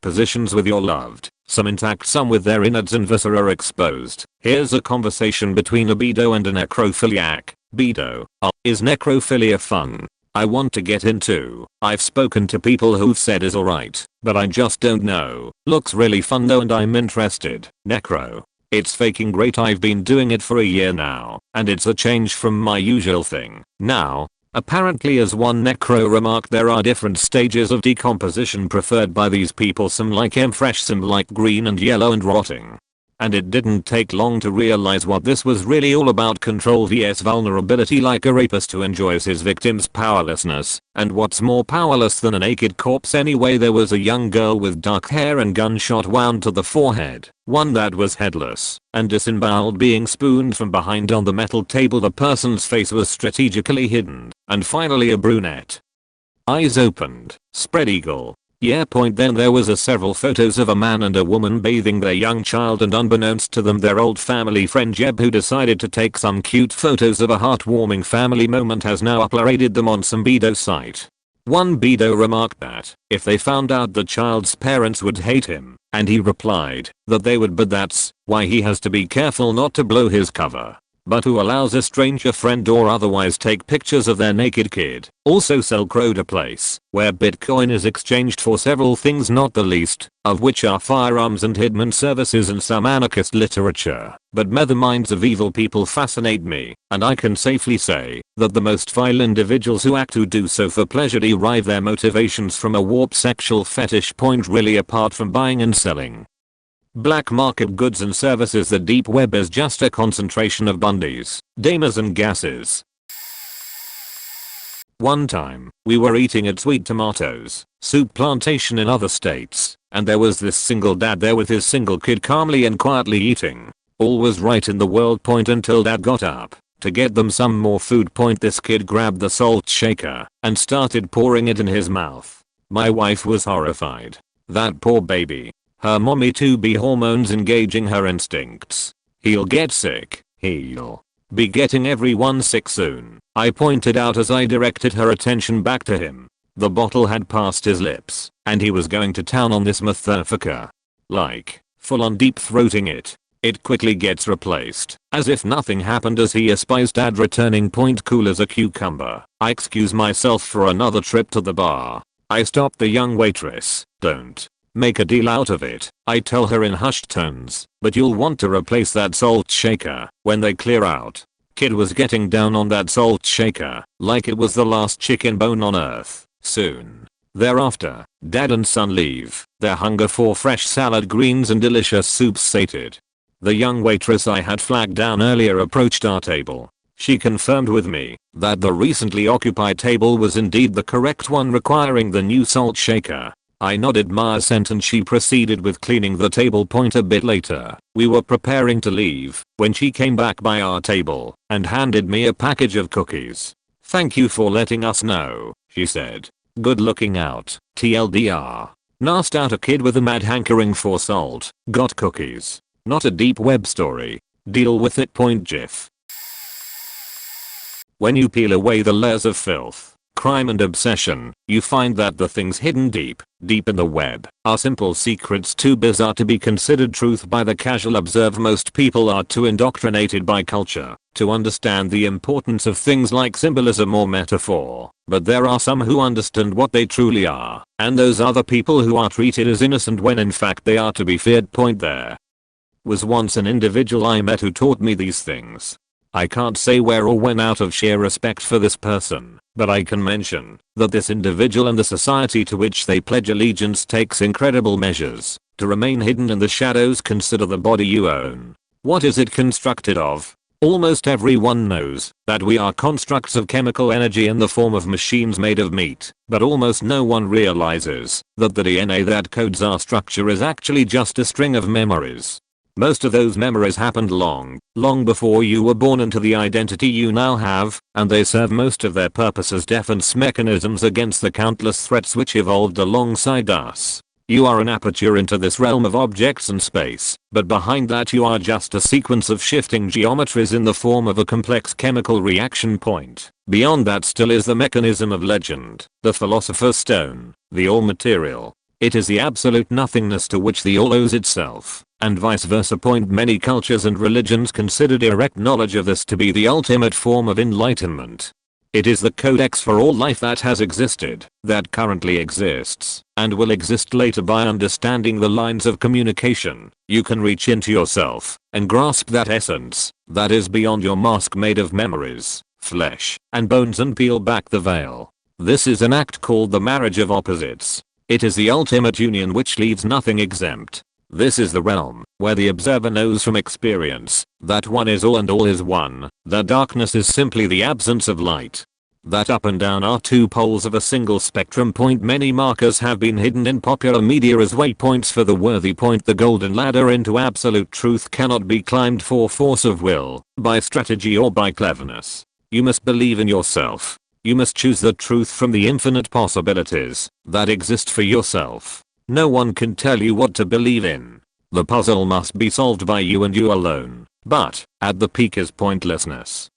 positions with your loved, some intact, some with their innards and viscera exposed. Here's a conversation between a Bido and a necrophiliac. Bido: is necrophilia fun? I want to get into. I've spoken to people who've said is alright, but I just don't know. Looks really fun though and I'm interested. Necro: it's faking great. I've been doing it for a year now, and it's a change from my usual thing. Now, apparently, as one necro remarked, there are different stages of decomposition preferred by these people, some like fresh, some like green and yellow and rotting. And it didn't take long to realize what this was really all about: control vs vulnerability, like a rapist who enjoys his victim's powerlessness. And what's more powerless than a naked corpse? Anyway, there was a young girl with dark hair and gunshot wound to the forehead, one that was headless and disemboweled, being spooned from behind on the metal table. The person's face was strategically hidden. And finally, a brunette. Eyes opened, spread eagle. Yeah. Point. Then there was several photos of a man and a woman bathing their young child, and unbeknownst to them their old family friend Jeb, who decided to take some cute photos of a heartwarming family moment, has now uploaded them on some Bido site. One Bido remarked that if they found out the child's parents would hate him, and he replied that they would, but that's why he has to be careful not to blow his cover. but who allows a stranger friend or otherwise take pictures of their naked kid. Also Silk Road, a place where Bitcoin is exchanged for several things, not the least of which are firearms and hidden services and some anarchist literature. But the minds of evil people fascinate me, and I can safely say that the most vile individuals who do so for pleasure derive their motivations from a warped sexual fetish point, really apart from buying and selling black market goods and services. The deep web is just a concentration of Bundys, Damas and gases. One time, we were eating at Sweet Tomatoes Soup Plantation in other states, and there was this single dad there with his single kid calmly and quietly eating. All was right in the world point until dad got up to get them some more food point. This kid grabbed the salt shaker and started pouring it in his mouth. My wife was horrified. That poor baby. Her mommy to be hormones engaging her instincts. He'll get sick. He'll be getting everyone sick soon, I pointed out as I directed her attention back to him. The bottle had passed his lips, and he was going to town on this motherfucker. Like, full on deep throating it. It quickly gets replaced, as if nothing happened as he espies dad returning point cool as a cucumber. I excuse myself for another trip to the bar. I stop the young waitress. Don't make a deal out of it, I tell her in hushed tones, but you'll want to replace that salt shaker when they clear out. Kid was getting down on that salt shaker like it was the last chicken bone on earth. Soon thereafter, dad and son leave, their hunger for fresh salad greens and delicious soups sated. The young waitress I had flagged down earlier approached our table. She confirmed with me that the recently occupied table was indeed the correct one requiring the new salt shaker. I nodded my assent and she proceeded with cleaning the table point. A bit later, we were preparing to leave when she came back by our table and handed me a package of cookies. Thank you for letting us know, she said. Good looking out, TLDR. Gnashed out a kid with a mad hankering for salt. Got cookies. Not a deep web story. Deal with it point gif. When you peel away the layers of filth, crime and obsession, you find that the things hidden deep in the web are simple secrets too bizarre to be considered truth by the casual observer. Most people are too indoctrinated by culture to understand the importance of things like symbolism or metaphor, but there are some who understand what they truly are, and those other people who are treated as innocent when in fact they are to be feared. Point there was once an individual I met who taught me these things. I can't say where or when out of sheer respect for this person, but I can mention that this individual and the society to which they pledge allegiance takes incredible measures to remain hidden in the shadows. Consider the body you own. What is it constructed of? Almost everyone knows that we are constructs of chemical energy in the form of machines made of meat, but almost no one realizes that the DNA that codes our structure is actually just a string of memories. Most of those memories happened long before you were born into the identity you now have, and they serve most of their purpose as defense mechanisms against the countless threats which evolved alongside us. You are an aperture into this realm of objects and space, but behind that you are just a sequence of shifting geometries in the form of a complex chemical reaction point. Beyond that still is the mechanism of legend, the philosopher's stone, the all material. It is the absolute nothingness to which the all owes itself, and vice versa. Point many cultures and religions consider direct knowledge of this to be the ultimate form of enlightenment. It is the codex for all life that has existed, that currently exists, and will exist later. By understanding the lines of communication, you can reach into yourself and grasp that essence that is beyond your mask made of memories, flesh, and bones, and peel back the veil. This is an act called the marriage of opposites. It is the ultimate union which leaves nothing exempt. This is the realm where the observer knows from experience that one is all and all is one, that darkness is simply the absence of light, that up and down are two poles of a single spectrum. Point many markers have been hidden in popular media as waypoints for the worthy. Point the golden ladder into absolute truth cannot be climbed for force of will, by strategy, or by cleverness. You must believe in yourself. You must choose the truth from the infinite possibilities that exist for yourself. No one can tell you what to believe in. The puzzle must be solved by you and you alone. But, at the peak is pointlessness.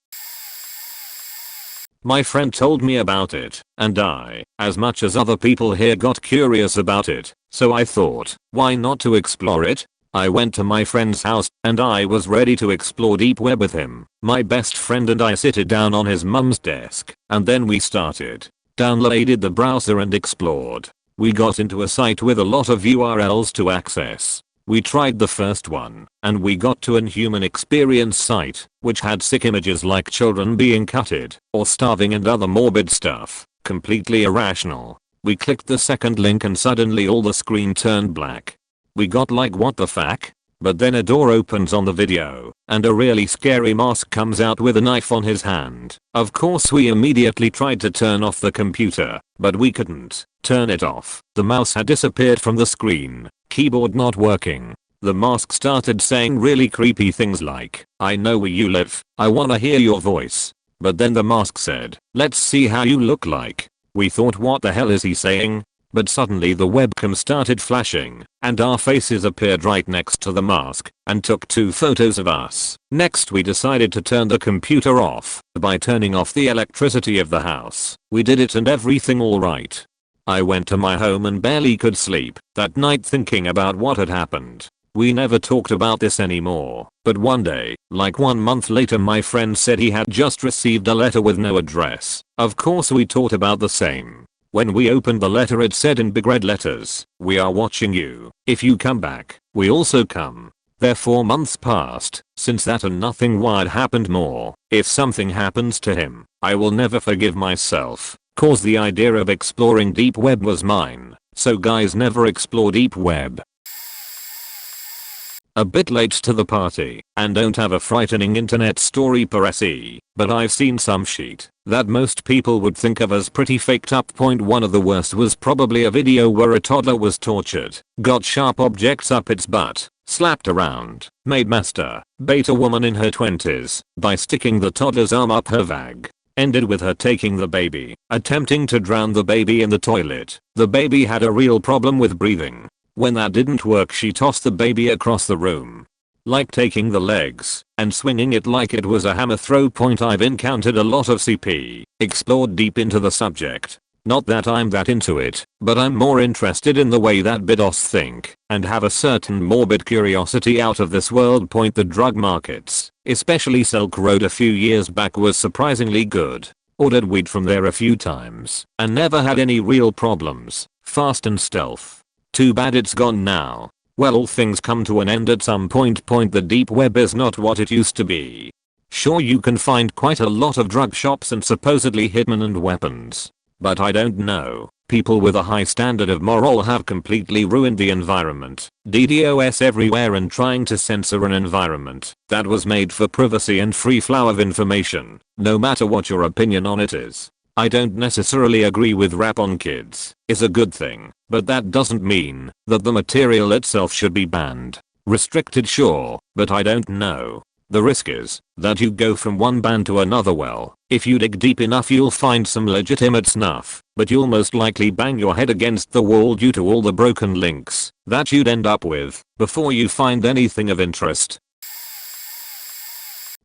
My friend told me about it, and I, as much as other people here, got curious about it, so I thought, why not to explore it? I went to my friend's house and I was ready to explore deep web with him. My best friend and I sat down on his mum's desk and then we started. Downloaded the browser and explored. We got into a site with a lot of URLs to access. We tried the first one and we got to an human experience site which had sick images like children being cutted or starving and other morbid stuff. Completely irrational. We clicked the second link and suddenly all the screen turned black. We got like what the fuck? But then a door opens on the video and a really scary mask comes out with a knife on his hand. Of course we immediately tried to turn off the computer, but we couldn't turn it off. The mouse had disappeared from the screen, keyboard not working. The mask started saying really creepy things like, "I know where you live, I wanna hear your voice." But then the mask said, "Let's see how you look like." We thought what the hell is he saying? But suddenly the webcam started flashing and our faces appeared right next to the mask and took 2 photos of us. Next we decided to turn the computer off by turning off the electricity of the house. We did it and everything alright. I went to my home and barely could sleep that night thinking about what had happened. We never talked about this anymore, but one day, like 1 month later, my friend said he had just received a letter with no address. Of course we thought about the same. When we opened the letter it said in big red letters, "We are watching you. If you come back, we also come." Therefore months passed since that and nothing weird happened more. If something happens to him, I will never forgive myself, cause the idea of exploring deep web was mine. So guys, never explore deep web. A bit late to the party and don't have a frightening internet story per se, but I've seen some shit that most people would think of as pretty faked up. One of the worst was probably a video where a toddler was tortured, got sharp objects up its butt, slapped around, made masturbate a woman in her 20s by sticking the toddler's arm up her vag, ended with her taking the baby, attempting to drown the baby in the toilet. The baby had a real problem with breathing. When that didn't work she tossed the baby across the room, like taking the legs and swinging it like it was a hammer throw. I've encountered a lot of CP, explored deep into the subject. Not that I'm that into it, but I'm more interested in the way that bidos think and have a certain morbid curiosity out of this world. The drug markets, especially Silk Road a few years back, was surprisingly good. Ordered weed from there a few times and never had any real problems. Fast and stealth. Too bad it's gone now. Well, all things come to an end at some point. The deep web is not what it used to be. Sure, you can find quite a lot of drug shops and supposedly hitmen and weapons. But I don't know. People with a high standard of moral have completely ruined the environment. DDoS everywhere and trying to censor an environment that was made for privacy and free flow of information, no matter what your opinion on it is. I don't necessarily agree with rap on kids is a good thing, but that doesn't mean that the material itself should be banned. Restricted, sure, but I don't know. The risk is that you go from one ban to another. Well, if you dig deep enough you'll find some legitimate snuff, but you'll most likely bang your head against the wall due to all the broken links that you'd end up with before you find anything of interest.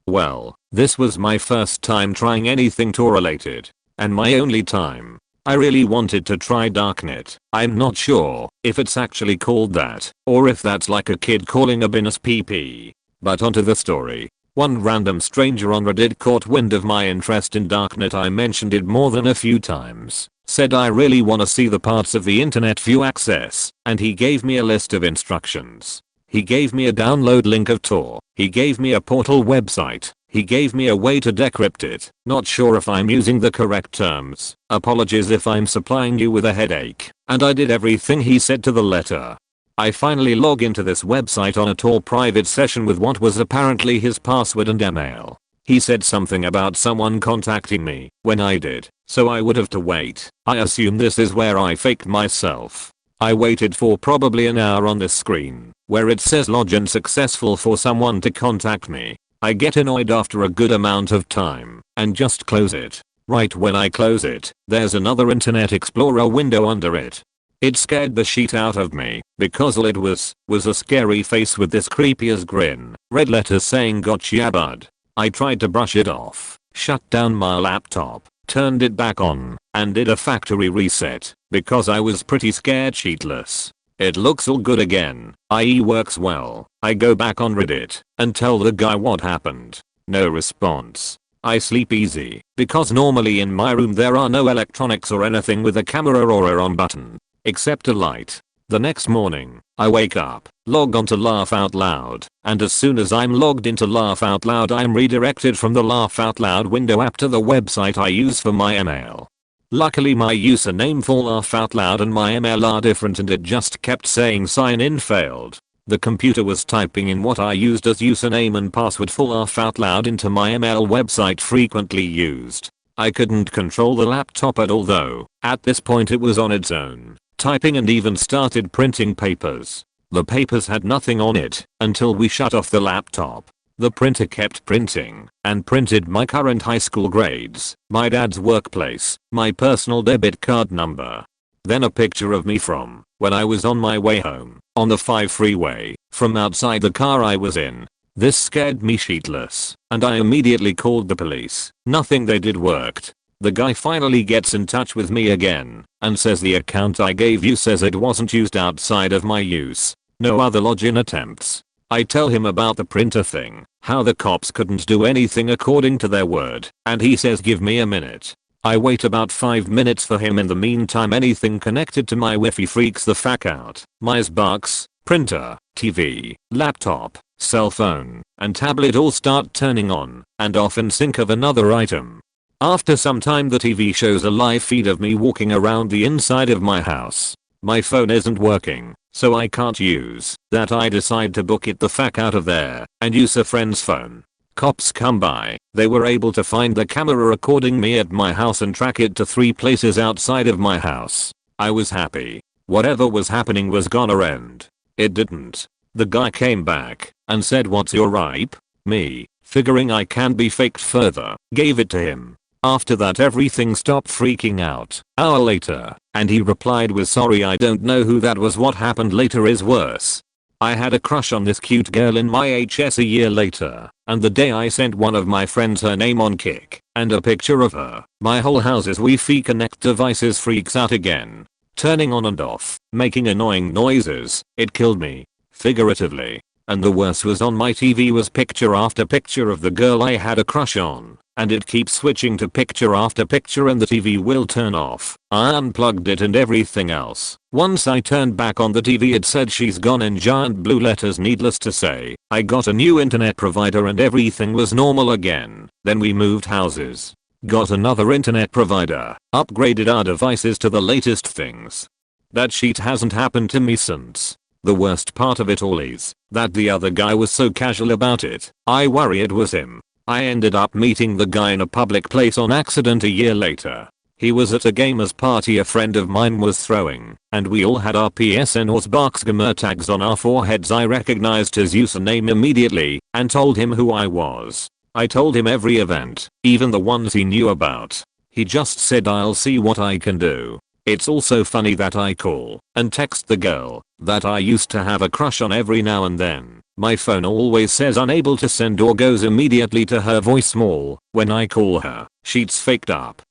Well, this was my first time trying anything Tor related. And my only time. I really wanted to try Darknet. I'm not sure if it's actually called that or if that's like a kid calling a business PP. But onto the story. One random stranger on Reddit caught wind of my interest in Darknet. I mentioned it more than a few times. Said I really wanna see the parts of the internet few access, and he gave me a list of instructions. He gave me a download link of Tor. He gave me a portal website. He gave me a way to decrypt it. Not sure if I'm using the correct terms. Apologies if I'm supplying you with a headache. And I did everything he said to the letter. I finally log into this website on a Tor private session with what was apparently his password and email. He said something about someone contacting me when I did, so I would have to wait. I assume this is where I faked myself. I waited for probably an hour on this screen, where it says login successful for someone to contact me. I get annoyed after a good amount of time and just close it. Right when I close it, there's another Internet Explorer window under it. It scared the shit out of me because all it was a scary face with this creepy as grin, red letters saying gotcha bud. I tried to brush it off, shut down my laptop, turned it back on, and did a factory reset because I was pretty scared shitless. It looks all good again, i.e. works well. I go back on Reddit and tell the guy what happened. No response. I sleep easy because normally in my room there are no electronics or anything with a camera or a on button except a light. The next morning, I wake up, log on to Laugh Out Loud, and as soon as I'm logged into Laugh Out Loud I'm redirected from the Laugh Out Loud window app to the website I use for my email. Luckily my username for Laugh Out Loud and my email are different and it just kept saying sign in failed. The computer was typing in what I used as username and password for Laugh Out Loud into my email website frequently used. I couldn't control the laptop at all though. At this point it was on its own, typing and even started printing papers. The papers had nothing on it until we shut off the laptop. The printer kept printing and printed my current high school grades, my dad's workplace, my personal debit card number. Then a picture of me from when I was on my way home on the 5 freeway from outside the car I was in. This scared me shitless and I immediately called the police. Nothing they did worked. The guy finally gets in touch with me again and says the account I gave you says it wasn't used outside of my use. No other login attempts. I tell him about the printer thing, how the cops couldn't do anything according to their word, and he says give me a minute. I wait about 5 minutes for him. In the meantime anything connected to my Wi-Fi freaks the fuck out. My Xbox, printer, TV, laptop, cell phone, and tablet all start turning on and off in sync of another item. After some time the TV shows a live feed of me walking around the inside of my house. My phone isn't working, so I can't use that. I decide to book it the fuck out of there and use a friend's phone. Cops come by. They were able to find the camera recording me at my house and track it to 3 places outside of my house. I was happy. Whatever was happening was gonna end. It didn't. The guy came back and said what's your ripe? Me, figuring I can't be faked further, gave it to him. After that everything stopped freaking out. Hour later, and he replied with sorry I don't know who that was. What happened later is worse. I had a crush on this cute girl in my HS a year later, and the day I sent one of my friends her name on Kik and a picture of her, my whole house's Wi-Fi connect devices freaks out again, turning on and off, making annoying noises. It killed me, figuratively. And the worst was on my TV was picture after picture of the girl I had a crush on, and it keeps switching to picture after picture and the TV will turn off. I unplugged it and everything else. Once I turned back on the TV it said she's gone in giant blue letters. Needless to say, I got a new internet provider and everything was normal again. Then we moved houses, got another internet provider, upgraded our devices to the latest things. That shit hasn't happened to me since. The worst part of it all is that the other guy was so casual about it. I worry it was him. I ended up meeting the guy in a public place on accident a year later. He was at a gamers party a friend of mine was throwing, and we all had our PSN or Xbox gamer tags on our foreheads. I recognized his username immediately and told him who I was. I told him every event, even the ones he knew about. He just said I'll see what I can do. It's also funny that I call and text the girl that I used to have a crush on every now and then. My phone always says unable to send or goes immediately to her voicemail when I call her. She's faked up